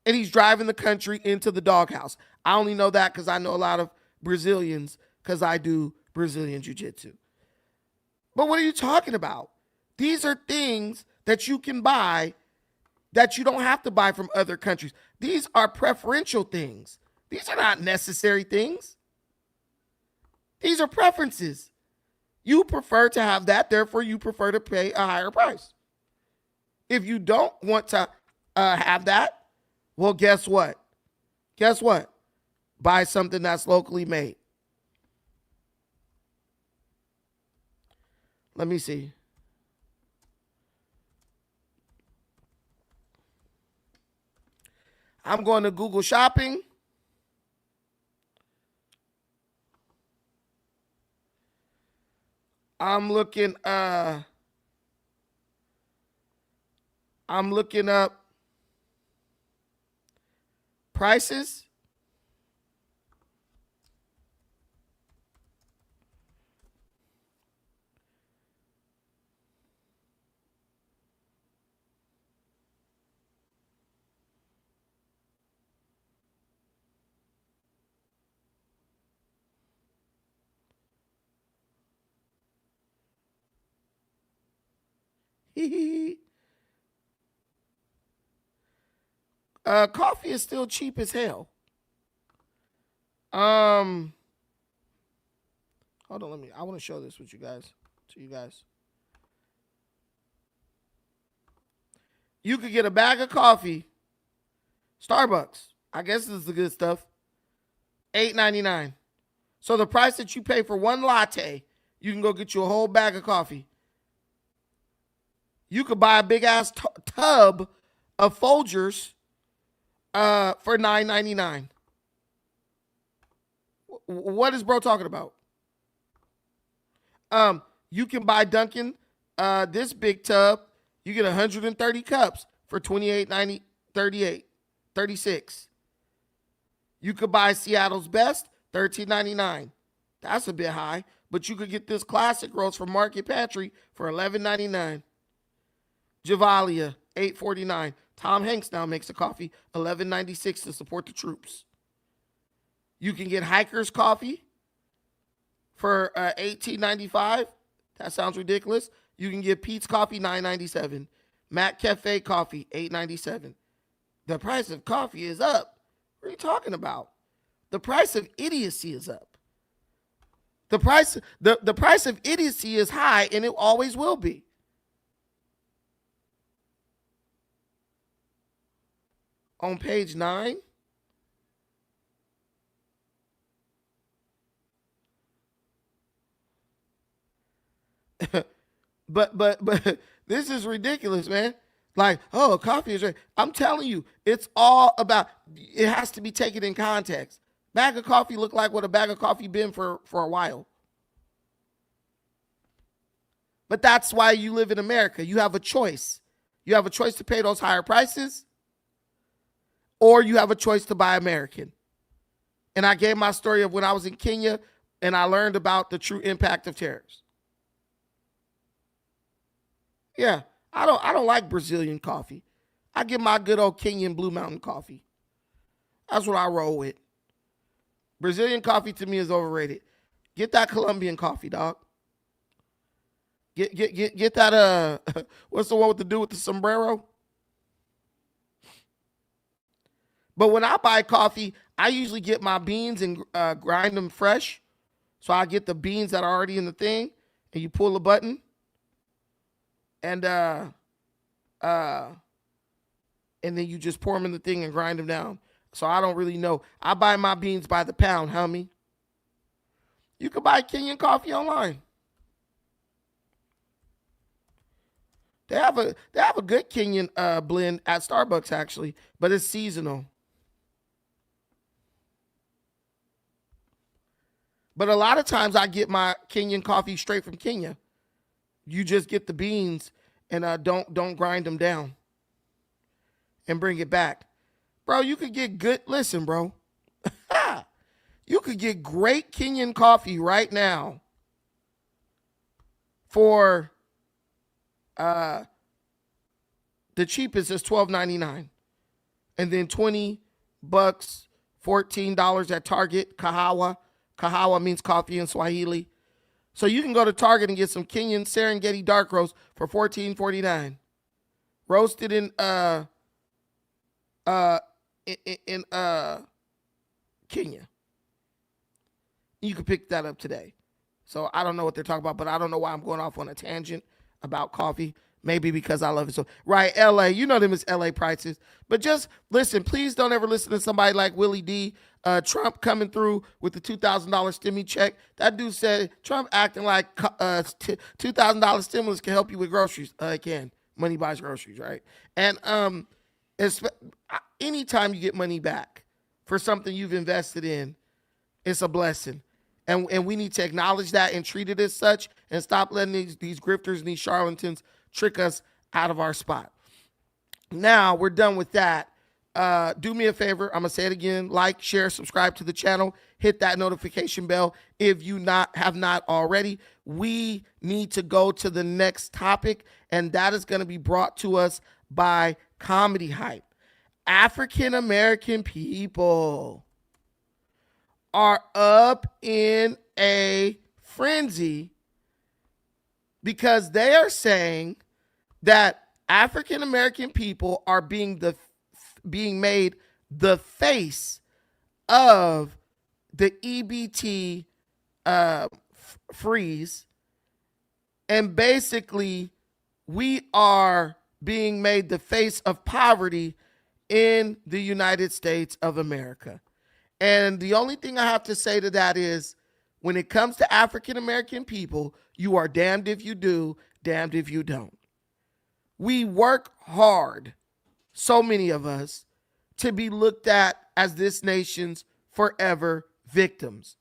and he's driving the country into the doghouse. I only know that because I know a lot of Brazilians because I do Brazilian jiu-jitsu. But what are you talking about? These are things that you can buy that you don't have to buy from other countries. These are preferential things. These are not necessary things. These are preferences. You prefer to have that, therefore you prefer to pay a higher price. If you don't want to have that, well, guess what? Guess what? Buy something that's locally made. Let me see. I'm going to Google Shopping. I'm looking up prices. Coffee is still cheap as hell. Hold on, I want to show this with you guys. To you guys. You could get a bag of coffee, Starbucks. I guess this is the good stuff. $8.99. So the price that you pay for one latte, you can go get you a whole bag of coffee. You could buy a big ass tub of Folgers for $9.99. What is bro talking about? You can buy Dunkin' this big tub. You get 130 cups for $28.90, $36. You could buy Seattle's Best, $13.99. That's a bit high, but you could get this classic roast from Market Pantry for $11.99. Javalia, $8.49. Tom Hanks now makes a coffee, $11.96 to support the troops. You can get Hiker's coffee for $18.95. That sounds ridiculous. You can get Pete's coffee, $9.97. Mac Cafe coffee, $8.97. The price of coffee is up. What are you talking about? The price of idiocy is up. The price of idiocy is high, and it always will be. On page 9. But this is ridiculous, man. Like, oh, coffee is right. I'm telling you, it's all about, it has to be taken in context. Bag of coffee look like what a bag of coffee been for a while. But that's why you live in America. You have a choice. You have a choice to pay those higher prices, or you have a choice to buy American. And I gave my story of when I was in Kenya and I learned about the true impact of tariffs. Yeah, I don't like Brazilian coffee. I get my good old Kenyan Blue Mountain coffee. That's what I roll with. Brazilian coffee to me is overrated. Get that Colombian coffee, dog. Get that what's the one with the dude with the sombrero? But when I buy coffee, I usually get my beans and grind them fresh. So I get the beans that are already in the thing, and you pull a button. And then you just pour them in the thing and grind them down. So I don't really know. I buy my beans by the pound, homie. You can buy Kenyan coffee online. They have a good Kenyan blend at Starbucks actually, but it's seasonal. But a lot of times I get my Kenyan coffee straight from Kenya. You just get the beans and don't grind them down and bring it back. Bro, you could get good, listen, bro. You could get great Kenyan coffee right now for the cheapest is $12.99. And then $20, $14 at Target, Kahawa. Kahawa means coffee in Swahili. So you can go to Target and get some Kenyan Serengeti dark roast for $14.49. Roasted in Kenya. You can pick that up today. So I don't know what they're talking about, but I don't know why I'm going off on a tangent about coffee. Maybe because I love it so. Right, LA, you know them as LA prices. But just listen, please don't ever listen to somebody like Willie D. Trump coming through with the $2,000 stimmy check. That dude said Trump acting like $2,000 stimulus can help you with groceries. It can. Money buys groceries, right? And anytime you get money back for something you've invested in, it's a blessing. And we need to acknowledge that and treat it as such and stop letting these grifters and these charlatans trick us out of our spot. Now we're done with that. Do me a favor. I'm going to say it again. Like, share, subscribe to the channel. Hit that notification bell if you have not already. We need to go to the next topic, and that is going to be brought to us by Comedy Hype. African American people are up in a frenzy because they are saying that African American people are being made the face of the EBT freeze, and basically we are being made the face of poverty in the United States of America. And the only thing I have to say to that is, when it comes to African American people, you are damned if you do, damned if you don't. We work hard, so many of us, to be looked at as this nation's forever victims.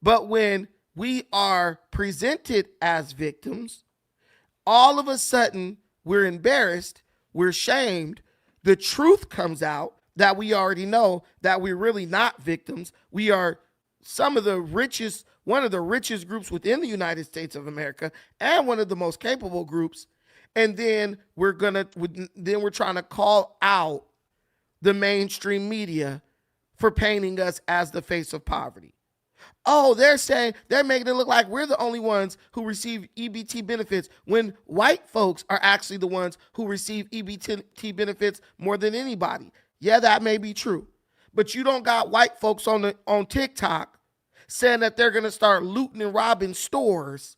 But when we are presented as victims, all of a sudden we're embarrassed, we're shamed, the truth comes out that we already know that we're really not victims. We are one of the richest groups within the United States of America and one of the most capable groups. And then we're trying to call out the mainstream media for painting us as the face of poverty. Oh, they're making it look like we're the only ones who receive EBT benefits when white folks are actually the ones who receive EBT benefits more than anybody. Yeah, that may be true. But you don't got white folks on TikTok saying that they're going to start looting and robbing stores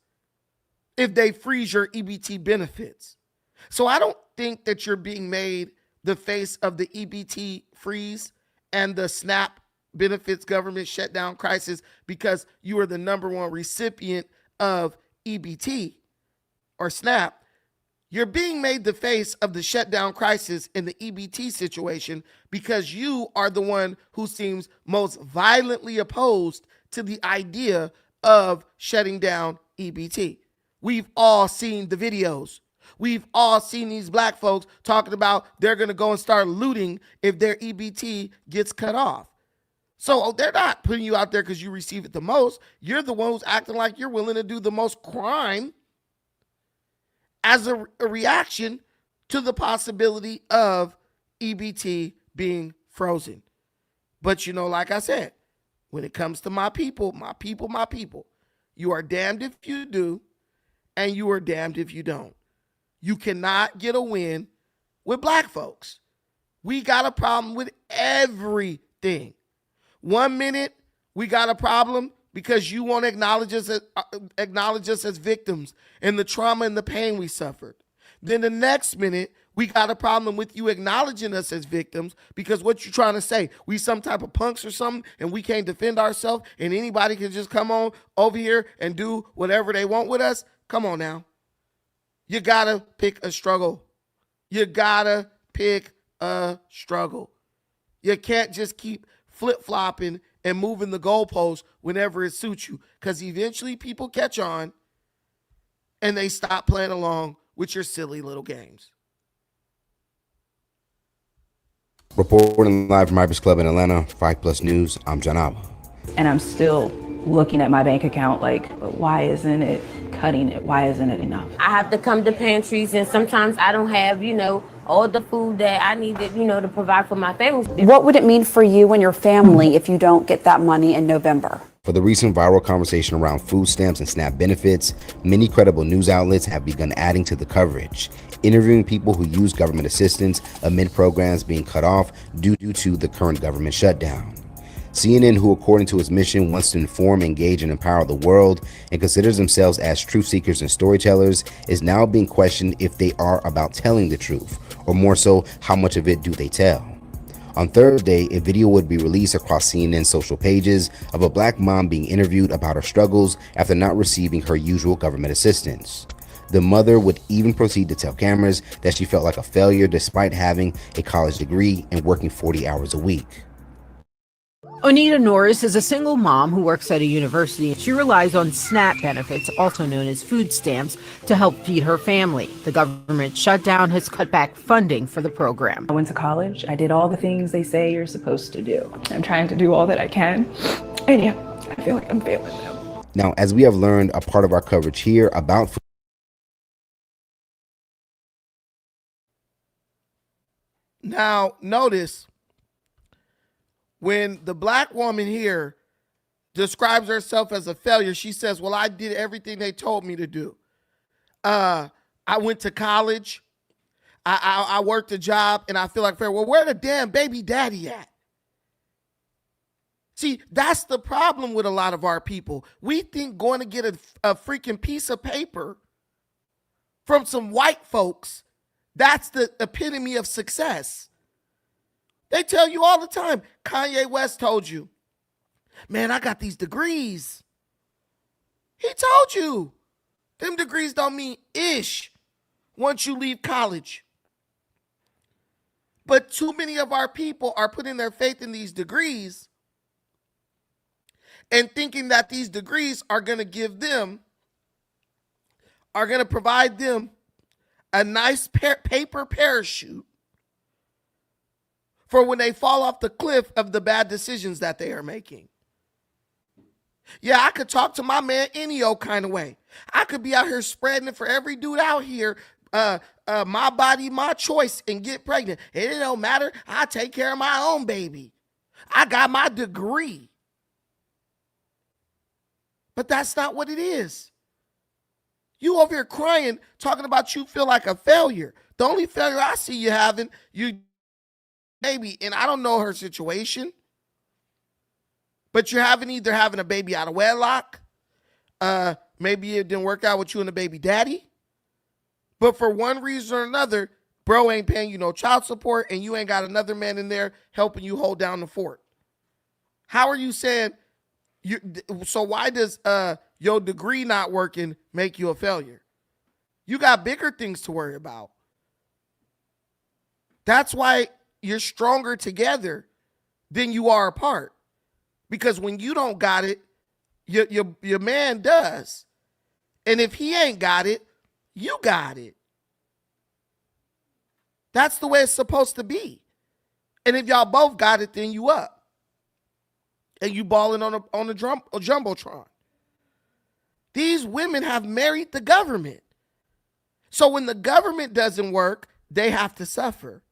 if they freeze your EBT benefits. So I don't think that you're being made the face of the EBT freeze and the SNAP benefits government shutdown crisis because you are the number one recipient of EBT or SNAP. You're being made the face of the shutdown crisis in the EBT situation because you are the one who seems most violently opposed to the idea of shutting down EBT. We've all seen the videos. We've all seen these black folks talking about they're going to go and start looting if their EBT gets cut off. So they're not putting you out there because you receive it the most. You're the one who's acting like you're willing to do the most crime as a reaction to the possibility of EBT being frozen. But like I said, when it comes to my people, you are damned if you do, and you are damned if you don't. You cannot get a win with black folks. We got a problem with everything. 1 minute, we got a problem because you won't acknowledge us as victims and the trauma and the pain we suffered. Then the next minute, we got a problem with you acknowledging us as victims because what you trying to say, we some type of punks or something and we can't defend ourselves and anybody can just come on over here and do whatever they want with us? Come on now. You got to pick a struggle. You got to pick a struggle. You can't just keep flip-flopping and moving the goalposts whenever it suits you, because eventually people catch on and they stop playing along with your silly little games. Reporting live from Ivers Club in Atlanta, 5 Plus News, I'm Jhene. And I'm still looking at my bank account like, why isn't it cutting it? Why isn't it enough? I have to come to pantries, and sometimes I don't have, all the food that I needed, to provide for my family. What would it mean for you and your family if you don't get that money in November? For the recent viral conversation around food stamps and SNAP benefits, many credible news outlets have begun adding to the coverage, interviewing people who use government assistance amid programs being cut off due to the current government shutdown. CNN, who according to its mission wants to inform, engage, and empower the world and considers themselves as truth seekers and storytellers, is now being questioned if they are about telling the truth, or more so, how much of it do they tell. On Thursday, a video would be released across CNN's social pages of a black mom being interviewed about her struggles after not receiving her usual government assistance. The mother would even proceed to tell cameras that she felt like a failure despite having a college degree and working 40 hours a week. Onita Norris is a single mom who works at a university. She relies on SNAP benefits, also known as food stamps, to help feed her family. The government shutdown has cut back funding for the program. I went to college. I did all the things they say you're supposed to do. I'm trying to do all that I can. And yeah, I feel like I'm failing them. Now, as we have learned a part of our coverage here about food. Now, notice when the black woman here describes herself as a failure, she says, well, I did everything they told me to do. I went to college. I worked a job and I feel like fair. Well, where the damn baby daddy at? See, that's the problem with a lot of our people. We think going to get a freaking piece of paper from some white folks, that's the epitome of success. They tell you all the time. Kanye West told you, man, I got these degrees. He told you. Them degrees don't mean ish once you leave college. But too many of our people are putting their faith in these degrees and thinking that these degrees are going to provide them a nice paper parachute for when they fall off the cliff of the bad decisions that they are making. Yeah, I could talk to my man any old kind of way. I could be out here spreading it for every dude out here, my body, my choice, and get pregnant. It don't matter. I take care of my own baby. I got my degree. But that's not what it is. You over here crying, talking about you feel like a failure. The only failure I see you having, you baby, and I don't know her situation, but you're either having a baby out of wedlock, maybe it didn't work out with you and the baby daddy, but for one reason or another, bro ain't paying you no child support and you ain't got another man in there helping you hold down the fort. How are you saying, so why does your degree not working make you a failure? You got bigger things to worry about. That's why you're stronger together than you are apart. Because when you don't got it, your man does. And if he ain't got it, you got it. That's the way it's supposed to be. And if y'all both got it, then you up. And you balling on a jumbotron. These women have married the government. So when the government doesn't work, they have to suffer.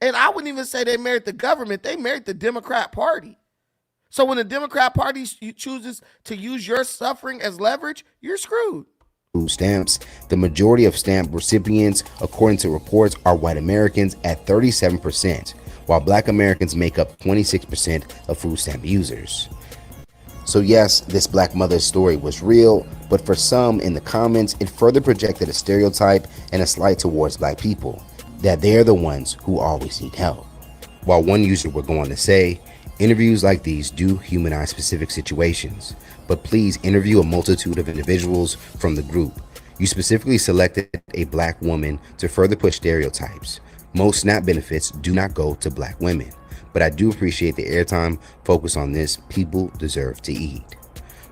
And I wouldn't even say they married the government. They married the Democrat Party. So when the Democrat Party chooses to use your suffering as leverage, you're screwed. Food stamps. The majority of stamp recipients, according to reports, are white Americans at 37%, while black Americans make up 26% of food stamp users. So yes, this black mother's story was real, but for some in the comments, it further projected a stereotype and a slight towards black people, that they're the ones who always need help. While one user would go on to say, interviews like these do humanize specific situations, but please interview a multitude of individuals from the group. You specifically selected a black woman to further push stereotypes. Most SNAP benefits do not go to black women, but I do appreciate the airtime focus on this. People deserve to eat.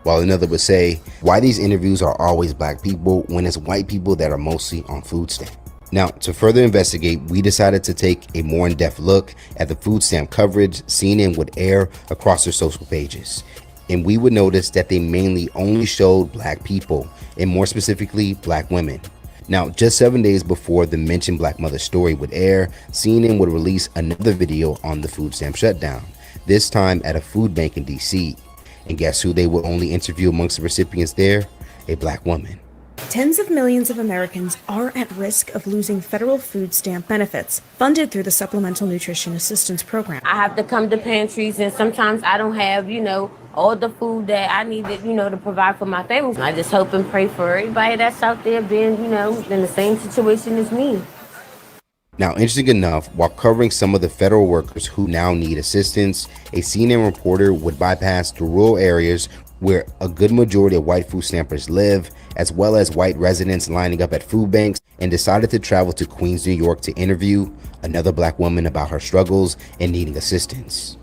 While another would say, why these interviews are always black people when it's white people that are mostly on food stamp. Now, to further investigate, we decided to take a more in-depth look at the food stamp coverage CNN would air across their social pages. And we would notice that they mainly only showed black people, and more specifically, black women. Now, just 7 days before the mentioned black mother story would air, CNN would release another video on the food stamp shutdown, this time at a food bank in DC. And guess who they would only interview amongst the recipients there? A black woman. Tens of millions of Americans are at risk of losing federal food stamp benefits funded through the Supplemental Nutrition Assistance Program. I have to come to pantries, and sometimes I don't have, all the food that I needed, to provide for my family. I just hope and pray for everybody that's out there being, in the same situation as me. Now, interesting enough, while covering some of the federal workers who now need assistance, a CNN reporter would bypass the rural areas where a good majority of white food stampers live, as well as white residents lining up at food banks, and decided to travel to Queens, New York to interview another black woman about her struggles and needing assistance.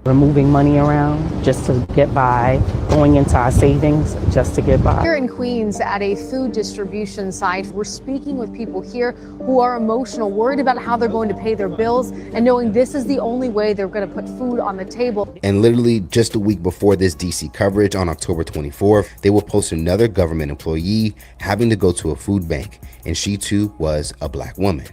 We're moving money around just to get by, going into our savings just to get by. Here in Queens at a food distribution site, we're speaking with people here who are emotional, worried about how they're going to pay their bills, and knowing this is the only way they're going to put food on the table. And literally just a week before this DC coverage on October 24th, they will post another government employee having to go to a food bank, and she too was a black woman.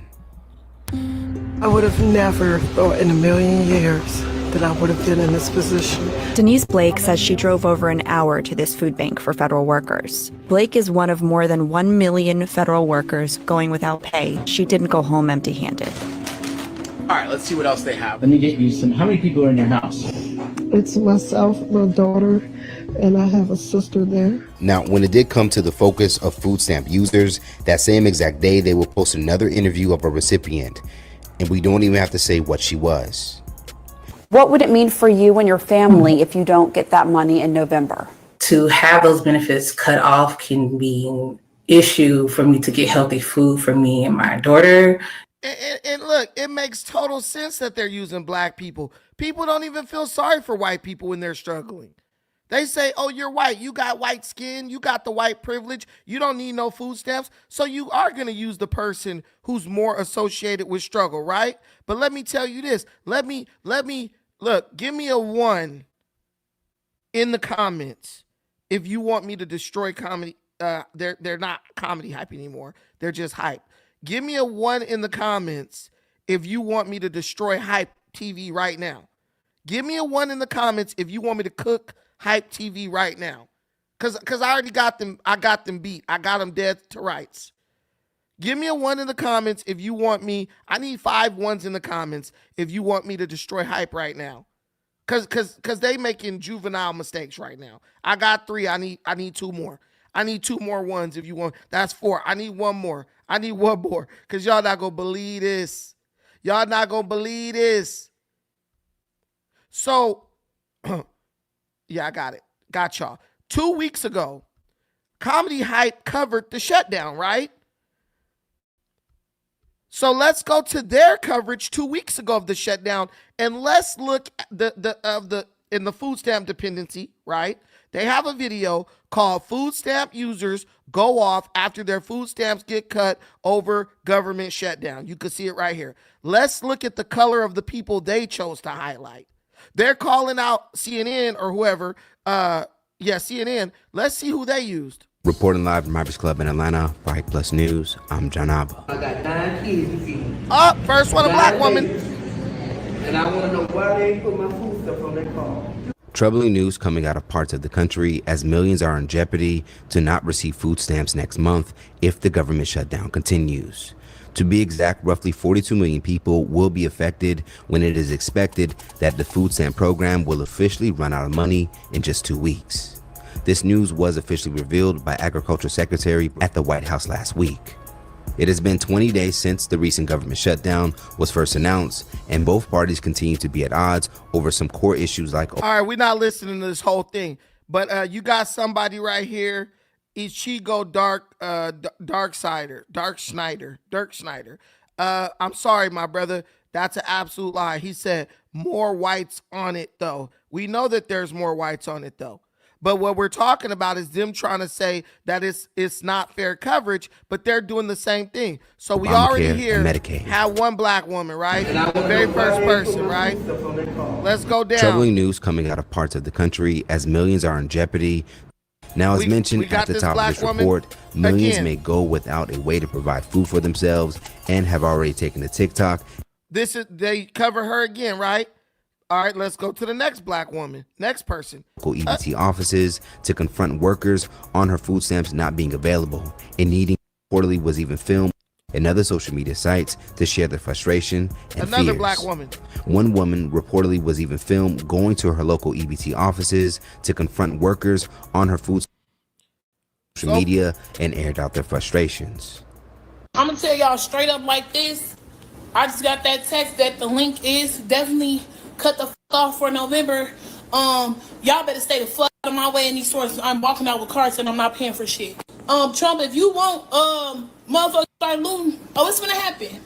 I would have never thought in a million years that I would have been in this position. Denise Blake says she drove over an hour to this food bank for federal workers. Blake is one of more than 1 million federal workers going without pay. She didn't go home empty-handed. All right, let's see what else they have. Let me get you some. How many people are in your house? It's myself, my daughter, and I have a sister there. Now, when it did come to the focus of food stamp users, that same exact day, they will post another interview of a recipient, and we don't even have to say what she was. What would it mean for you and your family if you don't get that money in November? To have those benefits cut off can be an issue for me to get healthy food for me and my daughter. And look, it makes total sense that they're using black people. People don't even feel sorry for white people when they're struggling. They say, oh, you're white. You got white skin. You got the white privilege. You don't need no food stamps. So you are going to use the person who's more associated with struggle, right? But let me tell you this. Look, give me a 1 in the comments if you want me to destroy comedy. They're not comedy hype anymore. They're just hype. Give me a 1 in the comments if you want me to destroy Hype TV right now. Give me a 1 in the comments if you want me to cook Hype TV right now. Cause I already got them. I got them beat. I got them dead to rights. Give me a 1 in the comments if you want me. I need 5 1s in the comments if you want me to destroy Hype right now. Cause they making juvenile mistakes right now. I got 3. I need 2 more. I need 2 more 1s if you want. That's 4. I need 1 more. I need 1 more. Cause y'all not gonna believe this. Y'all not gonna believe this. So, yeah, I got it. Got y'all. 2 weeks ago, Comedy Hype covered the shutdown, right? So let's go to their coverage 2 weeks ago of the shutdown, and let's look at in the food stamp dependency, right? They have a video called "Food Stamp Users Go Off After Their Food Stamps Get Cut Over Government Shutdown." You can see it right here. Let's look at the color of the people they chose to highlight. They're calling out CNN or whoever. CNN. Let's see who they used. Reporting live from Hypers Club in Atlanta for Hike Plus News, I'm John Abba. I got 9 kids to feed. Up, first one, a black woman. And I want to know why they ain't put my food stuff on their car. Troubling news coming out of parts of the country as millions are in jeopardy to not receive food stamps next month if the government shutdown continues. To be exact, roughly 42 million people will be affected when it is expected that the food stamp program will officially run out of money in just 2 weeks. This news was officially revealed by Agriculture Secretary at the White House last week. It has been 20 days since the recent government shutdown was first announced, and both parties continue to be at odds over some core issues like... All right, we're not listening to this whole thing, but you got somebody right here, Ichigo Dirk Schneider. I'm sorry, my brother. That's an absolute lie. He said more whites on it, though. We know that there's more whites on it, though. But what we're talking about is them trying to say that it's not fair coverage, but they're doing the same thing. So we already here have 1 black woman, right? The very first person, right? Let's go down. Troubling news coming out of parts of the country as millions are in jeopardy. Now, as mentioned at the top of this report, millions may go without a way to provide food for themselves and have already taken to TikTok. They cover her again, right? All right, let's go to the next black woman. Next person. Local EBT offices to confront workers on her food stamps not being available and needing. Reportedly was even filmed and other social media sites to share their frustration and Another fears. black woman. One woman reportedly was even filmed going to her local EBT offices to confront workers on her food social media and aired out their frustrations. I'm gonna tell y'all straight up like this. I just got that text that the link is definitely cut the f off for November. Y'all better stay the fuck out of my way in these stores. I'm walking out with carts and I'm not paying for shit. Trump, if you want motherfuckers start looting, what's gonna happen?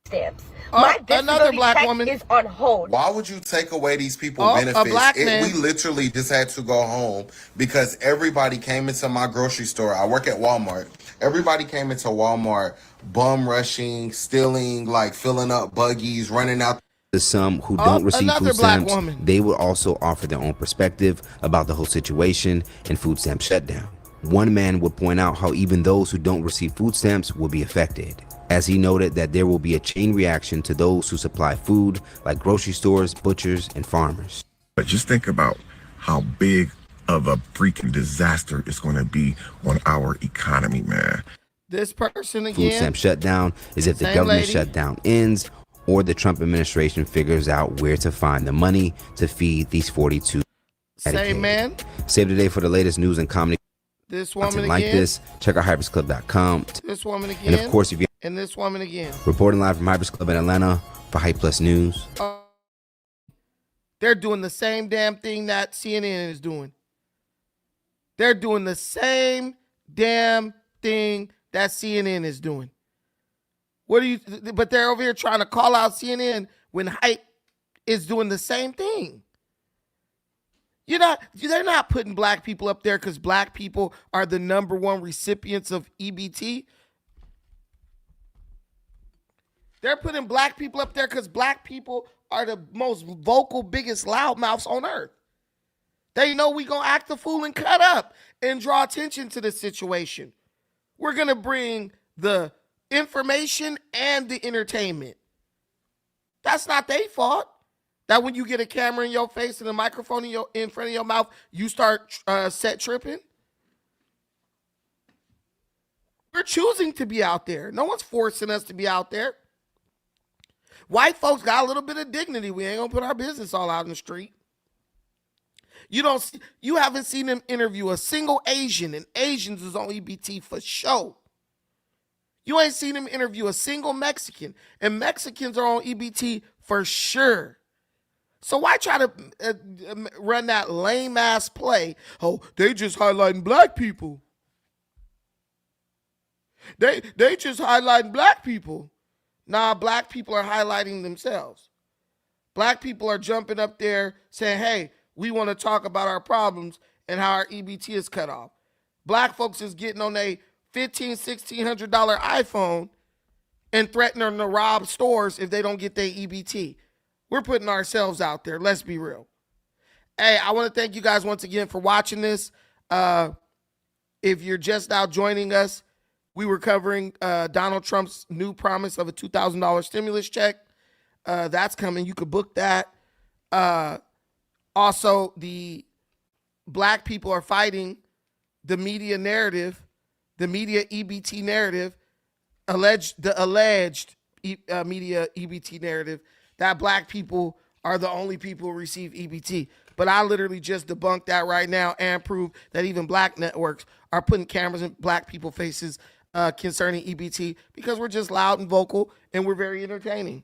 Stamps. My another black check woman is on hold. Why would you take away these people a benefits? black man. We literally just had to go home because everybody came into my grocery store. I work at Walmart. Everybody came into Walmart bum rushing, stealing, like filling up buggies, running out. To some who don't receive another food black stamps, woman. they will also offer their own perspective about the whole situation and food stamp shutdown. One man would point out how even those who don't receive food stamps will be affected, as he noted that there will be a chain reaction to those who supply food, like grocery stores, butchers, and farmers. But just think about how big of a freaking disaster it's going to be on our economy, man. This person again. Food stamp shutdown is if the Same government lady. shutdown ends or the Trump administration figures out where to find the money to feed these 42. Same Medicaid. man. Save the day for the latest news and comedy. This woman Content again. like this, check out hypersclub.com. This woman again. And of course, if you're And this woman again. reporting live from Hypers Club in Atlanta for Hype Plus News. They're doing the same damn thing that CNN is doing. They're doing the same damn thing that CNN is doing. But they're over here trying to call out CNN when Hype is doing the same thing. They're not putting black people up there because black people are the number one recipients of EBT. They're putting black people up there because black people are the most vocal, biggest loudmouths on earth. They know we gonna act the fool and cut up and draw attention to the situation. We're gonna bring the information and the entertainment. That's not their fault. That when you get a camera in your face and a microphone in front of your mouth, you start set tripping. We're choosing to be out there. No one's forcing us to be out there. White folks got a little bit of dignity. We ain't gonna put our business all out in the street. You haven't seen them interview a single Asian, and Asians is on EBT for show. You ain't seen them interview a single Mexican, and Mexicans are on EBT for sure. So why try to run that lame ass play? Oh, they just highlighting black people. They just highlighting black people. Nah, black people are highlighting themselves. Black people are jumping up there saying, hey, we want to talk about our problems and how our EBT is cut off. Black folks is getting on a $1,500, $1,600 iPhone and threatening to rob stores if they don't get their EBT. We're putting ourselves out there. Let's be real. Hey, I want to thank you guys once again for watching this. If you're just now joining us, we were covering Donald Trump's new promise of a $2,000 stimulus check. That's coming. You could book that. Also, the black people are fighting the media narrative, the media EBT narrative, the alleged media EBT narrative that black people are the only people who receive EBT. But I literally just debunked that right now and proved that even black networks are putting cameras in black people's faces concerning EBT because we're just loud and vocal and we're very entertaining.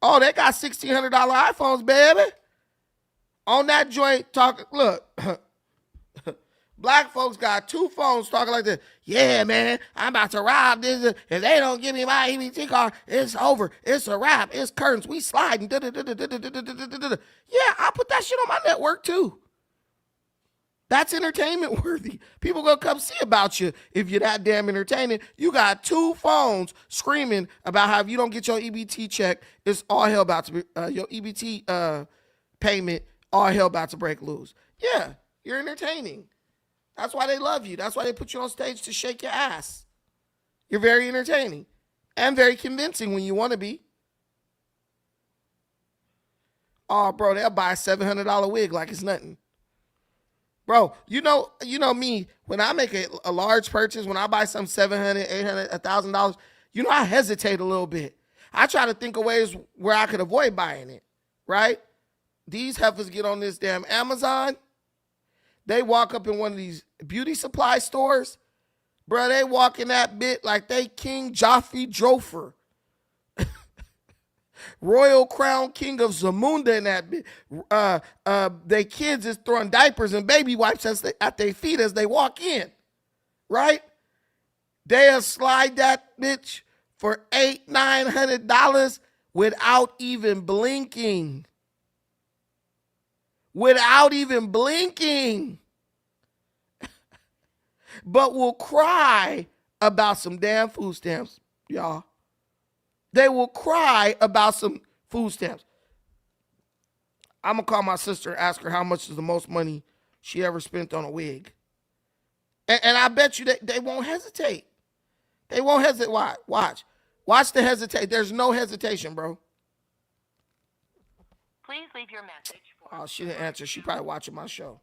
Oh, they got $1,600 iPhones, baby. On that joint, look, black folks got 2 phones talking like this. Yeah, man, I'm about to rob this. If they don't give me my EBT card, it's over. It's a wrap. It's curtains. We sliding. Yeah, I put that shit on my network too. That's entertainment worthy. People gonna come see about you if you're that damn entertaining. You got 2 phones screaming about how if you don't get your EBT check, it's all hell about to be your EBT payment. All hell about to break loose. Yeah, you're entertaining. That's why they love you. That's why they put you on stage to shake your ass. You're very entertaining and very convincing when you want to be. Oh, bro, they'll buy a $700 wig like it's nothing. Bro, you know me, when I make a large purchase, when I buy some $700, $800, $1,000, I hesitate a little bit. I try to think of ways where I could avoid buying it, right? These heifers get on this damn Amazon. They walk up in one of these beauty supply stores. Bro, they walk in that bit like they King Joffrey Drofer. Royal Crown King of Zamunda in that bit. They kids is throwing diapers and baby wipes at their feet as they walk in. Right? They'll slide that bitch for $800, $900 without even blinking. Without even blinking. But will cry about some damn food stamps, y'all. They will cry about some food stamps. I'm going to call my sister and ask her how much is the most money she ever spent on a wig. And I bet you they won't hesitate. They won't hesitate. Watch. Watch the hesitate. There's no hesitation, bro. Please leave your message. Oh, she didn't answer. She probably watching my show.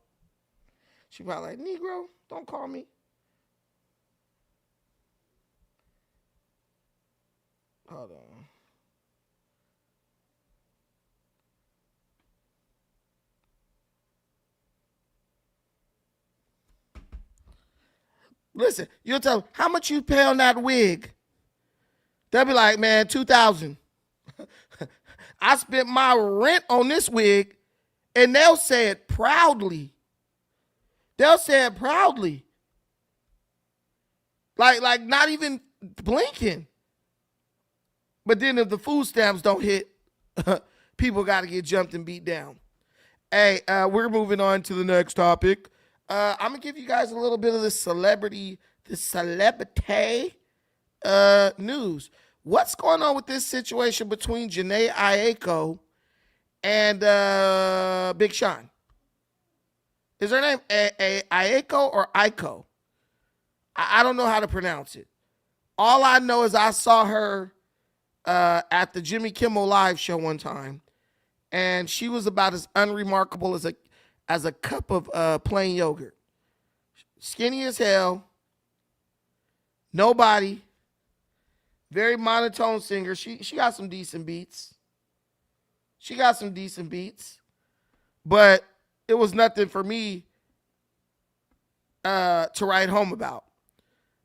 She probably like, Negro, don't call me. Hold on. Listen, you'll tell them, how much you pay on that wig? They'll be like, man, $2,000. I spent my rent on this wig, and they'll say it proudly. They'll say it proudly. Like not even blinking. But then if the food stamps don't hit, people got to get jumped and beat down. Hey, we're moving on to the next topic. I'm going to give you guys a little bit of the celebrity news. What's going on with this situation between Jhene Aiko and Big Sean? Is her name Aiko or Aiko? I don't know how to pronounce it. All I know is I saw her at the Jimmy Kimmel Live show one time, and she was about as unremarkable as a cup of plain yogurt. Skinny as hell. Nobody. Very monotone singer. She got some decent beats. But it was nothing for me to write home about.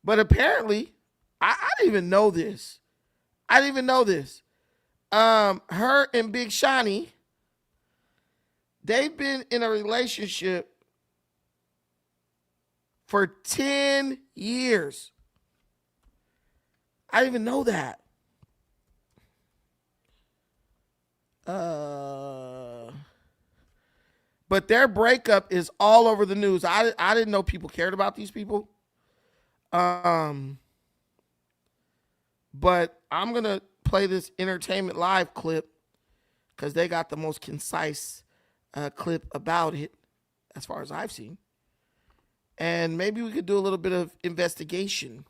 But apparently, I didn't even know this. Her and Big Shani, they've been in a relationship for 10 years. I didn't even know that. But their breakup is all over the news. I didn't know people cared about these people. But I'm going to play this Entertainment Live clip because they got the most concise clip about it as far as I've seen. And maybe we could do a little bit of investigation.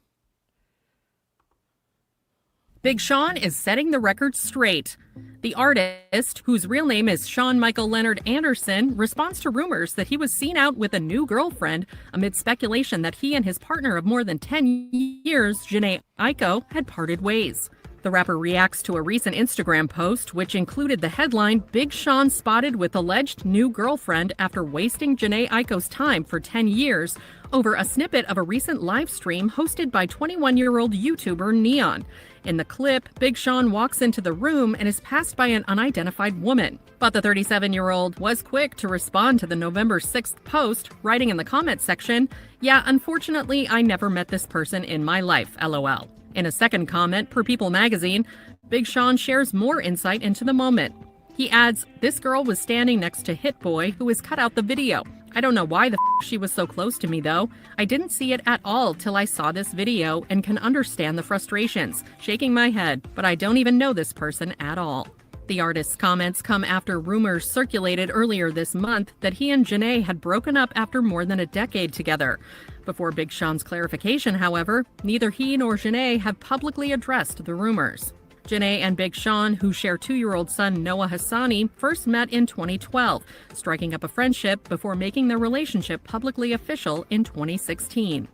Big Sean is setting the record straight. The artist, whose real name is Sean Michael Leonard Anderson, responds to rumors that he was seen out with a new girlfriend amid speculation that he and his partner of more than 10 years, Jhene Aiko, had parted ways. The rapper reacts to a recent Instagram post, which included the headline, Big Sean spotted with alleged new girlfriend after wasting Jhene Aiko's time for 10 years, over a snippet of a recent live stream hosted by 21-year-old YouTuber Neon. In the clip, Big Sean walks into the room and is passed by an unidentified woman. But the 37-year-old was quick to respond to the November 6th post, writing in the comment section, "Yeah, unfortunately, I never met this person in my life, LOL." In a second comment per People magazine, Big Sean shares more insight into the moment. He adds, "This girl was standing next to Hit Boy, who has cut out the video. I don't know why the she was so close to me though. I didn't see it at all till I saw this video and can understand the frustrations. Shaking my head, but I don't even know this person at all." The artist's comments come after rumors circulated earlier this month that he and Jhene had broken up after more than a decade together. Before Big Sean's clarification, however, neither he nor Jhene have publicly addressed the rumors. Jhene and Big Sean, who share 2-year-old son Noah Hassani, first met in 2012, striking up a friendship before making their relationship publicly official in 2016.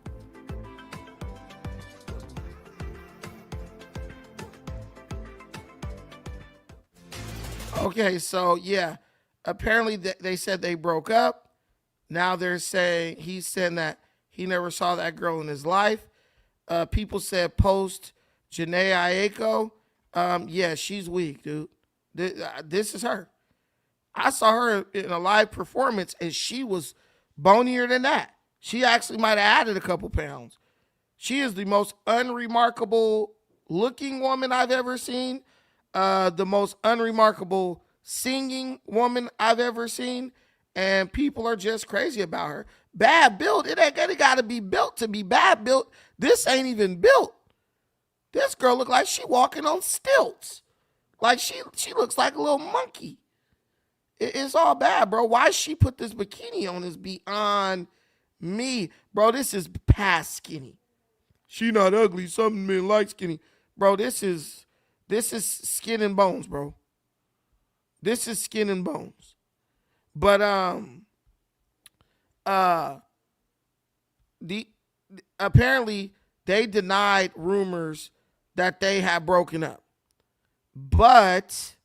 Okay, so yeah, apparently they said they broke up. Now they're saying he's saying that he never saw that girl in his life. People said post Jhene Aiko. Yeah, she's weak, dude. This is her. I saw her in a live performance and she was bonier than that. She actually might have added a couple pounds. She is the most unremarkable looking woman I've ever seen. The most unremarkable singing woman I've ever seen. And people are just crazy about her. Bad built. It got to be built to be bad built. This ain't even built. This girl look like she walking on stilts. Like she looks like a little monkey. It's all bad, bro. Why she put this bikini on is beyond me. Bro, this is past skinny. She not ugly. Some men like skinny. Bro, this is skin and bones, bro. This is skin and bones. But apparently they denied rumors that they had broken up. But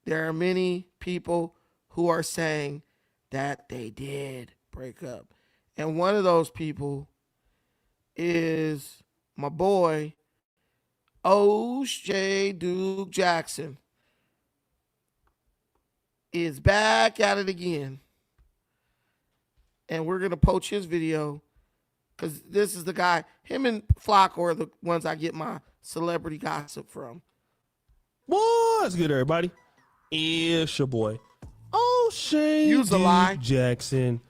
there are many people who are saying that they did break up. And one of those people is my boy, O.J. Duke Jackson. Is back at it again. And we're going to poach his video because this is the guy. Him and Flocko are the ones I get my celebrity gossip from. What's good, everybody? It's your boy, O.J. Duke Jackson.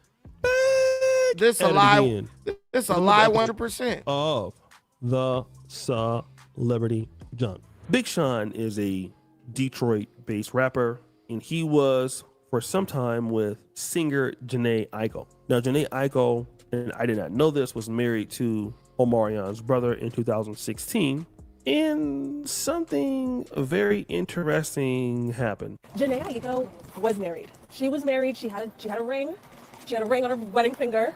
This a lie. This a lie 100%. Of the celebrity junk. Big Sean is a Detroit-based rapper, and he was for some time with singer Jhene Aiko. Now, Jhene Aiko, and I did not know this, was married to Omarion's brother in 2016, and something very interesting happened. Jhene Aiko was married. She was married. She had a ring. She had a ring on her wedding finger,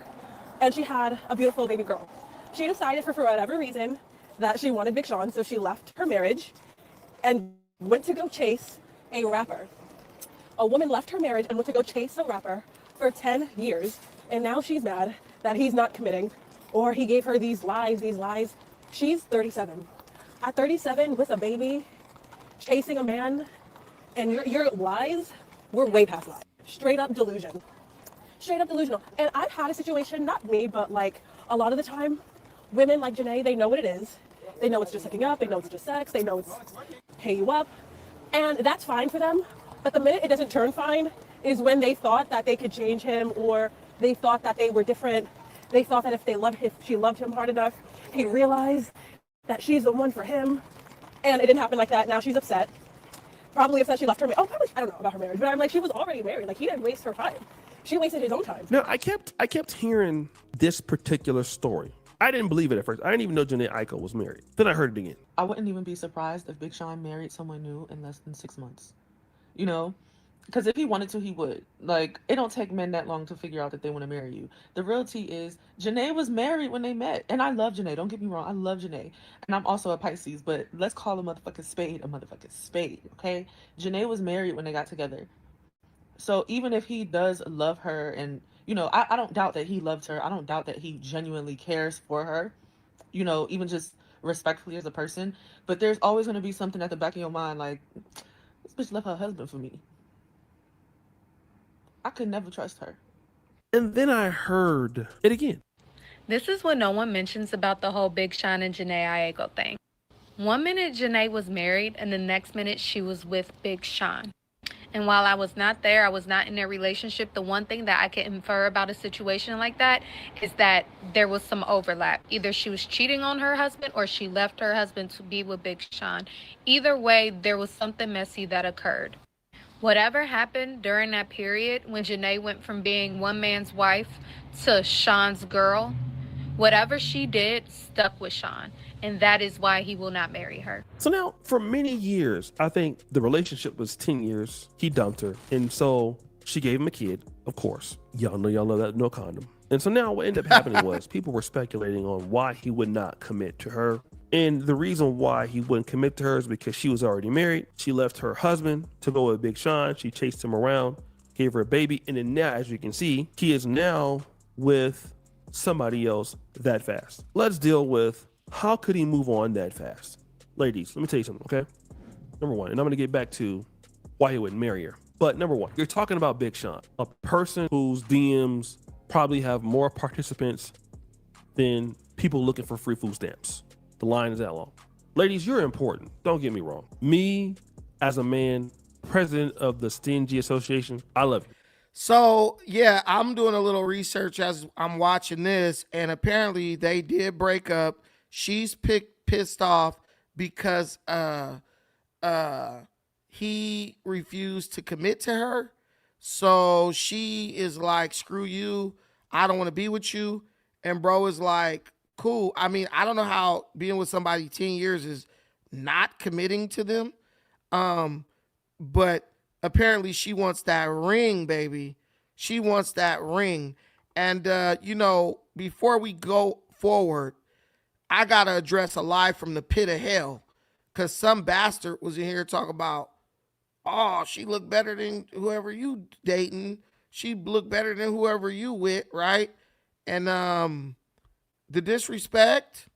and she had a beautiful baby girl. She decided for whatever reason that she wanted Big Sean, so she left her marriage and went to go chase a rapper. A woman left her marriage and went to go chase a rapper for 10 years, and now she's mad that he's not committing, or he gave her these lies. She's 37. At 37 with a baby, chasing a man, and your lies were way past lies. Straight up delusion. Straight up delusional. And I've had a situation, not me, but like a lot of the time, women like Jhene, they know what it is. They know it's just hooking up. They know it's just sex. They know it's pay you up. And that's fine for them. But the minute it doesn't turn fine is when they thought that they could change him, or they thought that they were different. They thought that if she loved him hard enough, he'd realize that she's the one for him. And it didn't happen like that. Now she's upset. Probably upset she left her marriage. Oh, probably, I don't know about her marriage, but I'm like, she was already married. Like, he didn't waste her time. She wasted his own time. Now, I kept hearing this particular story. I didn't believe it at first. I didn't even know Jhene Aiko was married. Then I heard it again. I wouldn't even be surprised if Big Sean married someone new in less than 6 months. You know? Because if he wanted to, he would. Like, it don't take men that long to figure out that they want to marry you. The reality is, Jhene was married when they met. And I love Jhene. Don't get me wrong. I love Jhene. And I'm also a Pisces. But let's call a motherfucking spade, okay? Jhene was married when they got together. So even if he does love her, and, you know, I don't doubt that he loves her. I don't doubt that he genuinely cares for her. You know, even just respectfully as a person. But there's always going to be something at the back of your mind like, this bitch left her husband for me. I could never trust her. And then I heard it again. This is what no one mentions about the whole Big Sean and Jhene Aiko thing. 1 minute Jhene was married, and the next minute she was with Big Sean. And while I was not there, I was not in their relationship, the one thing that I can infer about a situation like that is that there was some overlap. Either she was cheating on her husband or she left her husband to be with Big Sean. Either way, there was something messy that occurred. Whatever happened during that period when Jhene went from being one man's wife to Sean's girl, Whatever she did stuck with Sean, and that is why he will not marry her. So now, for many years, I think the relationship was 10 years. He dumped her. And so she gave him a kid, of course. Y'all know that, no condom. And so now what ended up happening was people were speculating on why he would not commit to her. And the reason why he wouldn't commit to her is because she was already married. She left her husband to go with Big Sean. She chased him around, gave her a baby. And then now, as you can see, he is now with somebody else that fast. Let's deal with how could he move on that fast? Ladies, let me tell you something, okay? Number one, and I'm gonna get back to why he wouldn't marry her. But number one, you're talking about Big Sean, a person whose DMs probably have more participants than people looking for free food stamps. The line is that long. Ladies, you're important. Don't get me wrong. Me, as a man, president of the Stingy Association, I love you. So, yeah, I'm doing a little research as I'm watching this, and apparently they did break up. She's pissed off because he refused to commit to her. So she is like, screw you. I don't want to be with you. And bro is like, cool. I mean, I don't know how being with somebody 10 years is not committing to them. But apparently she wants that ring, baby. She wants that ring. And, before we go forward, I got to address a lie from the pit of hell. Because some bastard was in here talking about, oh, she looked better than whoever you dating. She looked better than whoever you with, right? And the disrespect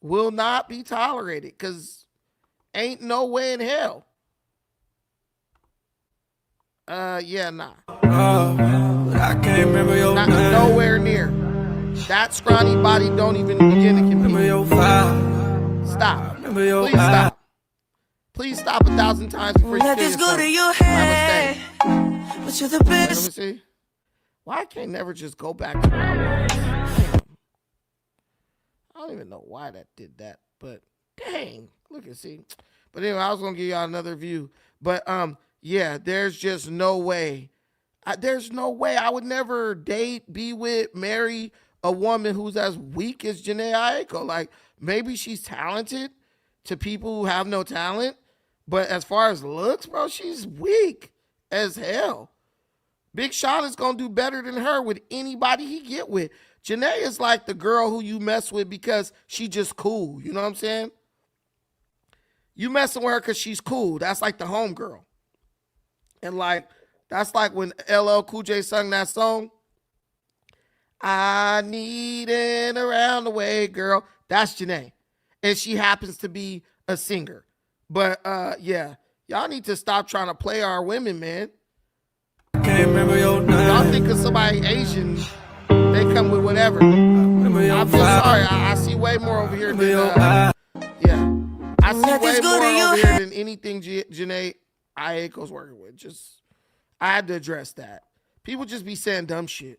will not be tolerated because ain't no way in hell. Nah. I can't remember your name. Nowhere near. That scrawny body don't even begin to compete. Stop. Please stop. Please stop 1,000 times before you kill yourself. Go to your head, but you're the best. Let me see. Why can't I never just go back to where I was? Damn. I don't even know why that did that, but dang. Look and see. But anyway, I was gonna give y'all another view. But yeah, there's just no way. There's no way I would never date, be with, marry a woman who's as weak as Jhene Aiko. Like, maybe she's talented to people who have no talent, but as far as looks, bro, she's weak as hell. Big Sean is going to do better than her with anybody he get with. Jhene is like the girl who you mess with because she just cool. You know what I'm saying? You messing with her because she's cool. That's like the homegirl. And like, that's like when LL Cool J sung that song. I need an around the way girl. That's Jhene. And she happens to be a singer. But yeah, y'all need to stop trying to play our women, man. Can't remember your name. Y'all think of somebody Asian, they come with whatever. I feel sorry. I see way more over here than I see way more over here than anything Jhene Aiko's working with. Just, I had to address that. People just be saying dumb shit.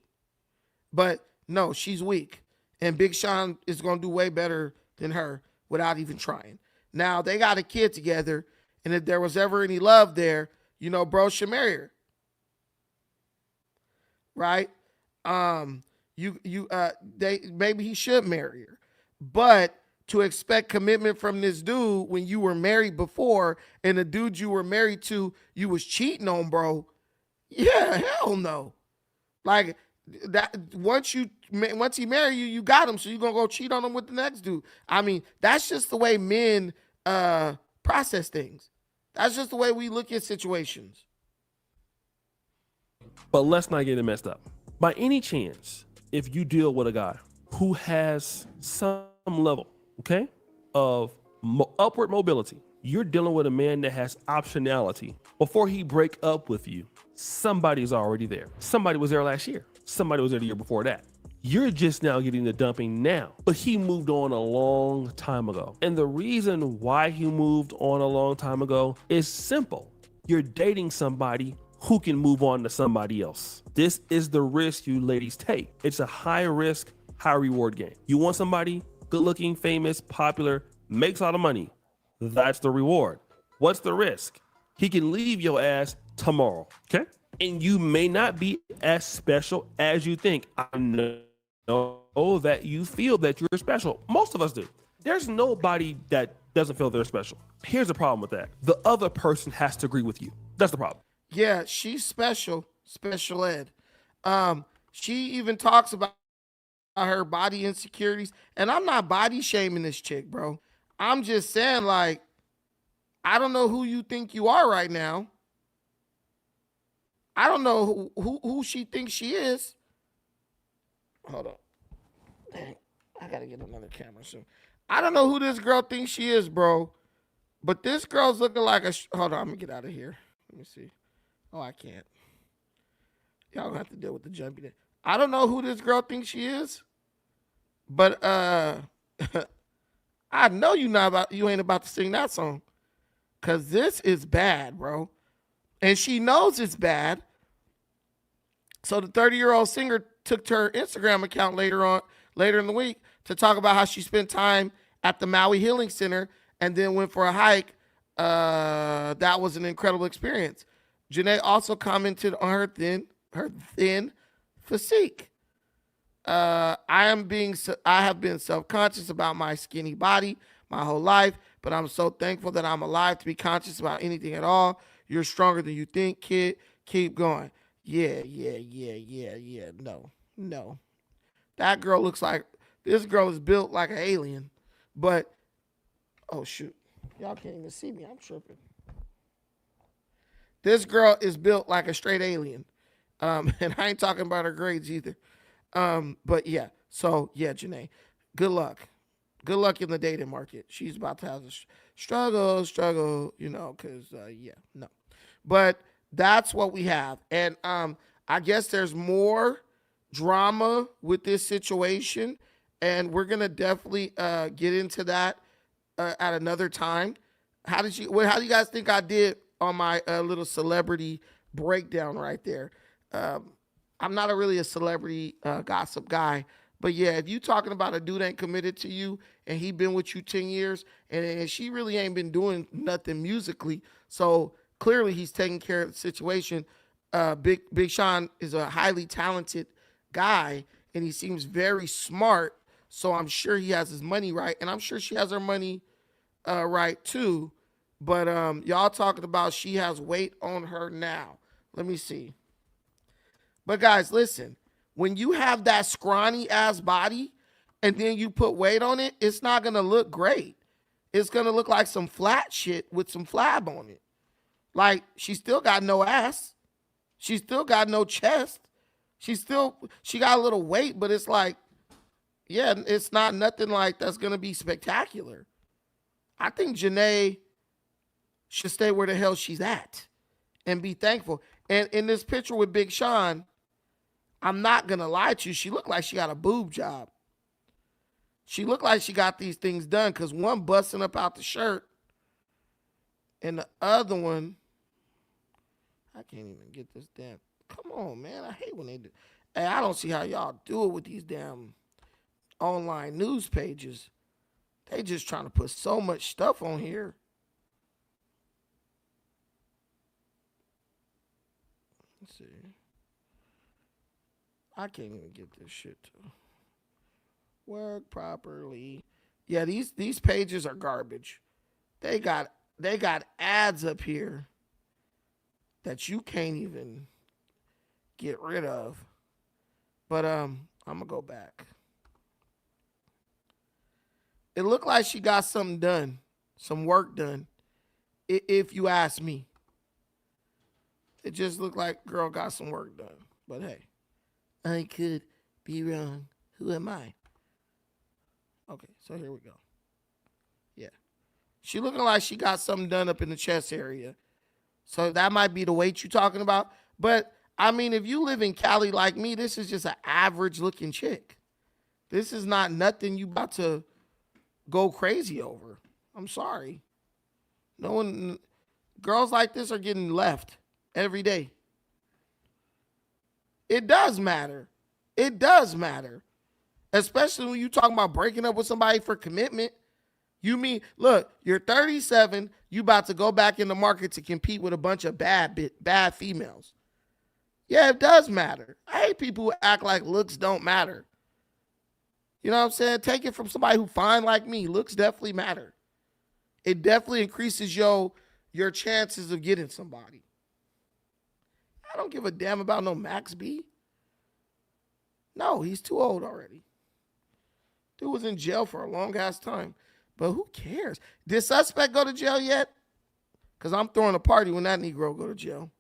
But no, she's weak. And Big Sean is going to do way better than her without even trying. Now, they got a kid together, and if there was ever any love there, bro should marry her. Right? Maybe he should marry her. But to expect commitment from this dude when you were married before and the dude you were married to, you was cheating on, bro. Yeah, hell no. Like, that once he marry you, you got him, so you're gonna go cheat on him with the next dude. I mean, that's just the way men process things. That's just the way we look at situations. But let's not get it messed up. By any chance, if you deal with a guy who has some level, okay, of upward mobility, you're dealing with a man that has optionality. Before he break up with you, somebody's already there. Somebody was there last year. Somebody was there the year before that. You're just now getting the dumping now, but he moved on a long time ago. And the reason why he moved on a long time ago is simple. You're dating somebody who can move on to somebody else. This is the risk you ladies take. It's a high risk, high reward game. You want somebody good looking, famous, popular, makes a lot of money. That's the reward. What's the risk? He can leave your ass tomorrow, okay? And you may not be as special as you think. I know know that you feel that you're special. Most of us do. There's nobody that doesn't feel they're special. Here's the problem with that. The other person has to agree with you. That's the problem. Yeah, she's special ed. She even talks about her body insecurities, and I'm not body shaming this chick, bro. I'm just saying, like, I don't know who you think you are right now. I don't know who she thinks she is. Hold on. Dang, I gotta get another camera soon. I don't know who this girl thinks she is, bro. But this girl's looking like a... Hold on, I'm gonna get out of here. Let me see. Oh, I can't. Y'all gonna have to deal with the jumpy. I don't know who this girl thinks she is. But I know you ain't about to sing that song. Cause this is bad, bro. And she knows it's bad. So the 30-year-old singer took to her Instagram account later in the week to talk about how she spent time at the Maui Healing Center and then went for a hike. That was an incredible experience. Jhene also commented on her thin physique. I have been self-conscious about my skinny body my whole life, but I'm so thankful that I'm alive to be conscious about anything at all. You're stronger than you think, kid. Keep going. Yeah. No. That girl looks like, this girl is built like an alien. But, oh shoot. Y'all can't even see me. I'm tripping. This girl is built like a straight alien. And I ain't talking about her grades either. But yeah. So yeah, Jhene, good luck. Good luck in the dating market. She's about to have a struggle, you know, because, no. But that's what we have. And I guess there's more drama with this situation. And we're going to definitely get into that at another time. How do you guys think I did on my little celebrity breakdown right there? I'm not really a celebrity gossip guy. But yeah, if you talking about a dude ain't committed to you and he been with you 10 years and she really ain't been doing nothing musically, so clearly he's taking care of the situation. Big Sean is a highly talented guy and he seems very smart, so I'm sure he has his money right, and I'm sure she has her money right too. But y'all talking about she has weight on her now. Let me see. But guys, listen. When you have that scrawny ass body and then you put weight on it, it's not going to look great. It's going to look like some flat shit with some flab on it. Like, she still got no ass. She still got no chest. She got a little weight, but it's like, yeah, it's not nothing like that's going to be spectacular. I think Jhene should stay where the hell she's at and be thankful. And in this picture with Big Sean, I'm not going to lie to you. She looked like she got a boob job. She looked like she got these things done because one busting up out the shirt and the other one, I can't even get this damn. Come on, man. I hate when they do. Hey, I don't see how y'all do it with these damn online news pages. They just trying to put so much stuff on here. Let's see. I can't even get this shit to work properly. Yeah, these pages are garbage. They got ads up here that you can't even get rid of. But I'm gonna go back. It looked like she got something done, some work done, if you ask me. It just looked like girl got some work done. But hey, I could be wrong. Who am I? Okay, so here we go. Yeah. She looking like she got something done up in the chest area. So that might be the weight you're talking about. But, I mean, if you live in Cali like me, this is just an average-looking chick. This is not nothing you about to go crazy over. I'm sorry. No one, girls like this are getting left every day. It does matter. It does matter. Especially when you talking about breaking up with somebody for commitment. You mean, look, you're 37, you about to go back in the market to compete with a bunch of bad females. Yeah, it does matter. I hate people who act like looks don't matter. You know what I'm saying? Take it from somebody who fine like me. Looks definitely matter. It definitely increases your chances of getting somebody. I don't give a damn about no Max B. No, he's too old already. Dude was in jail for a long ass time. But who cares? Did suspect go to jail yet? Because I'm throwing a party when that Negro go to jail.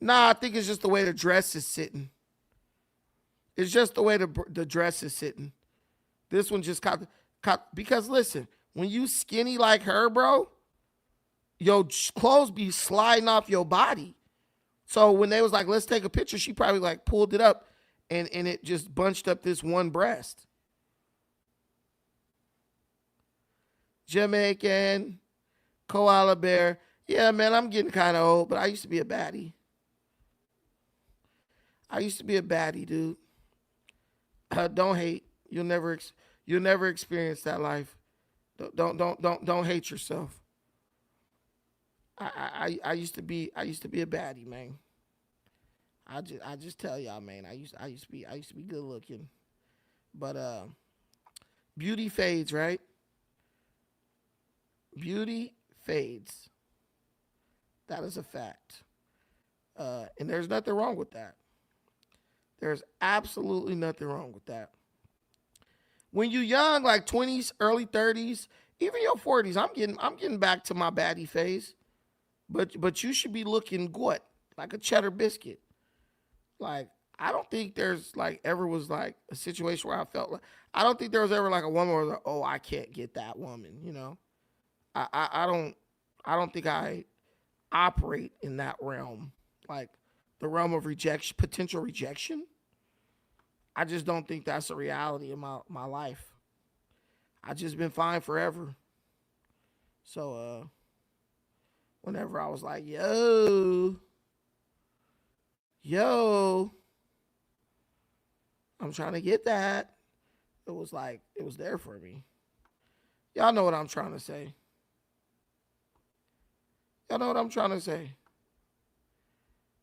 Nah, I think it's just the way the dress is sitting. It's just the way the dress is sitting. This one just caught because listen, when you skinny like her, bro, your clothes be sliding off your body. So when they was like, let's take a picture, she probably like pulled it up and it just bunched up this one breast. Jamaican, koala bear. Yeah, man, I'm getting kind of old, but I used to be a baddie. Dude. Don't hate. You'll never experience that life. Don't hate yourself. I used to be a baddie, man. I just tell y'all, man. I used to be good looking, but beauty fades, right? Beauty fades. That is a fact, and there's nothing wrong with that. There's absolutely nothing wrong with that. When you're young, like 20s, early 30s, even your 40s, I'm getting back to my baddie phase. But you should be looking good, like a cheddar biscuit. Like, I don't think there's like ever was like a situation where I felt like I don't think there was ever like a woman where like, oh, I can't get that woman, you know. I don't think I operate in that realm. Like the realm of rejection, potential rejection. I just don't think that's a reality in my life. I just been fine forever. So whenever I was like, yo, I'm trying to get that, it was like, it was there for me. Y'all know what I'm trying to say. Y'all know what I'm trying to say.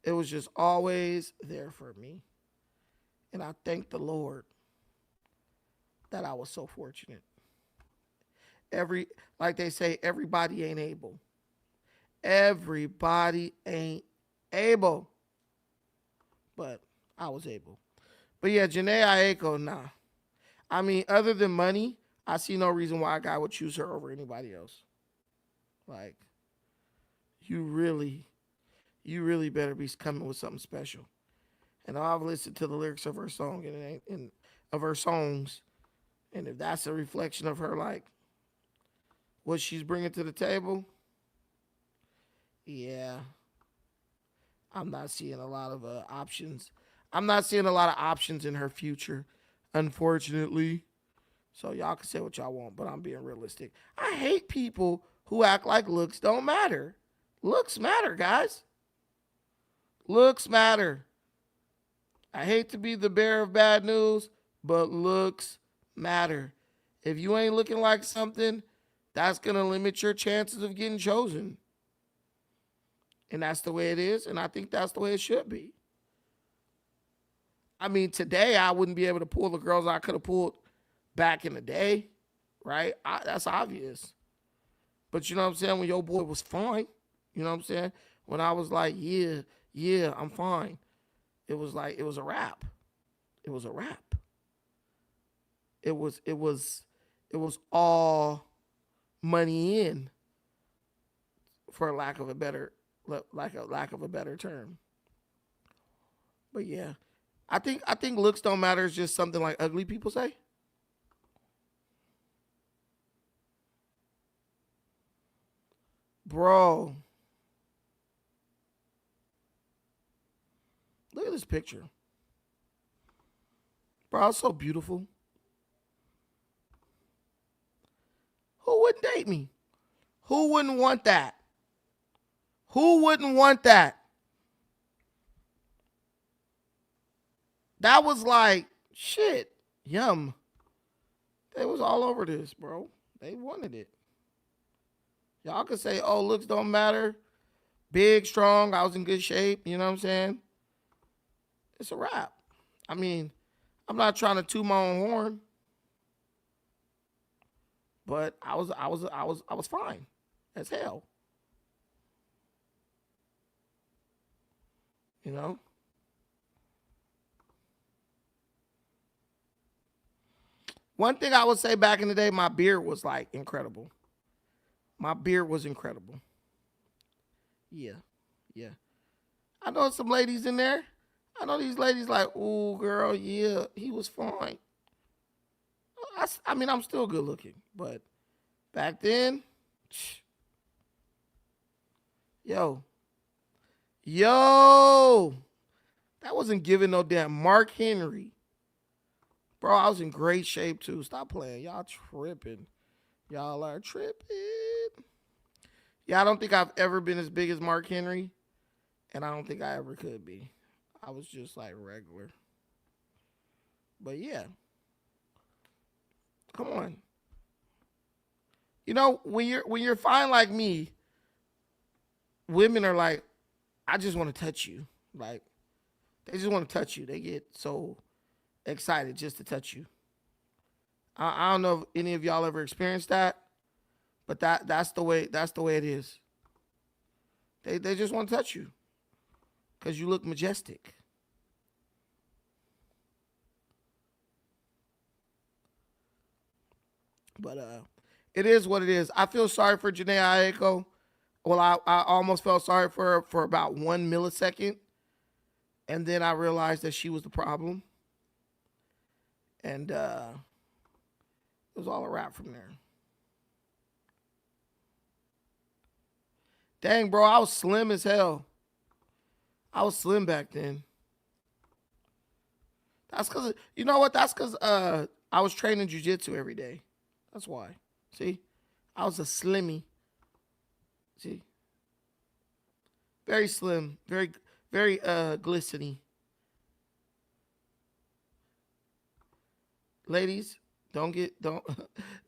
It was just always there for me. And I thank the Lord that I was so fortunate. Like they say, everybody ain't able. Everybody ain't able. But I was able. But yeah, Jhene Aiko, nah. I mean, other than money, I see no reason why a guy would choose her over anybody else. Like, you really better be coming with something special. And I've listened to the lyrics of her song and of her songs. And if that's a reflection of her, like, what she's bringing to the table, yeah, I'm not seeing a lot of options. I'm not seeing a lot of options in her future, unfortunately. So y'all can say what y'all want, but I'm being realistic. I hate people who act like looks don't matter. Looks matter, guys. Looks matter. I hate to be the bearer of bad news, but looks matter. If you ain't looking like something, that's going to limit your chances of getting chosen. And that's the way it is, and I think that's the way it should be. I mean, today I wouldn't be able to pull the girls I could have pulled back in the day, right? That's obvious. But you know what I'm saying? When your boy was fine, you know what I'm saying? When I was like, yeah, I'm fine. It was like, it was a wrap. It was a wrap. It was all money in, for lack of a better term. But yeah, I think looks don't matter is just something like ugly people say. Bro, look at this picture. Bro, it's so beautiful. Who wouldn't date me? Who wouldn't want that? Who wouldn't want that? That was like, shit, yum. They was all over this, bro. They wanted it. Y'all could say, oh, looks don't matter. Big, strong, I was in good shape. You know what I'm saying? It's a wrap. I mean, I'm not trying to toot my own horn, but I was fine as hell. You know? One thing I would say back in the day, my beard was like incredible. My beard was incredible. Yeah. Yeah. I know some ladies in there. I know these ladies like, ooh, girl, yeah, he was fine. I mean, I'm still good looking, but back then, yo, that wasn't giving no damn Mark Henry. Bro, I was in great shape too. Stop playing. Y'all tripping. Y'all are tripping. Yeah, I don't think I've ever been as big as Mark Henry, and I don't think I ever could be. I was just like regular. But yeah. Come on. You know, when you're fine like me, women are like, I just want to touch you. Like, they just want to touch you. They get so excited just to touch you. I don't know if any of y'all ever experienced that, but that's the way it is. They just want to touch you because you look majestic. But it is what it is. I feel sorry for Jhene Aiko. Well, I almost felt sorry for her for about 1 millisecond. And then I realized that she was the problem. And it was all a wrap from there. Dang, bro, I was slim as hell. I was slim back then. That's because, you know what? That's because I was training jiu-jitsu every day. That's why. See? I was a slimmy. See? Very slim. Very, very glistening. Ladies, don't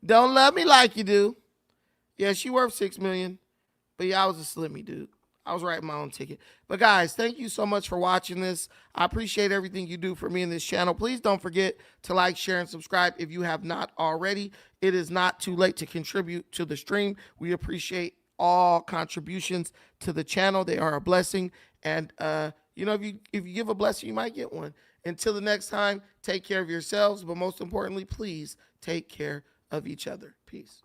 love me like you do. Yeah, she worth $6 million. But yeah, I was a slimmy dude. I was writing my own ticket. But guys, thank you so much for watching this. I appreciate everything you do for me in this channel. Please don't forget to like, share, and subscribe if you have not already. It is not too late to contribute to the stream. We appreciate all contributions to the channel. They are a blessing. And you know, if you give a blessing, you might get one. Until the next time, take care of yourselves. But most importantly, please take care of each other. Peace.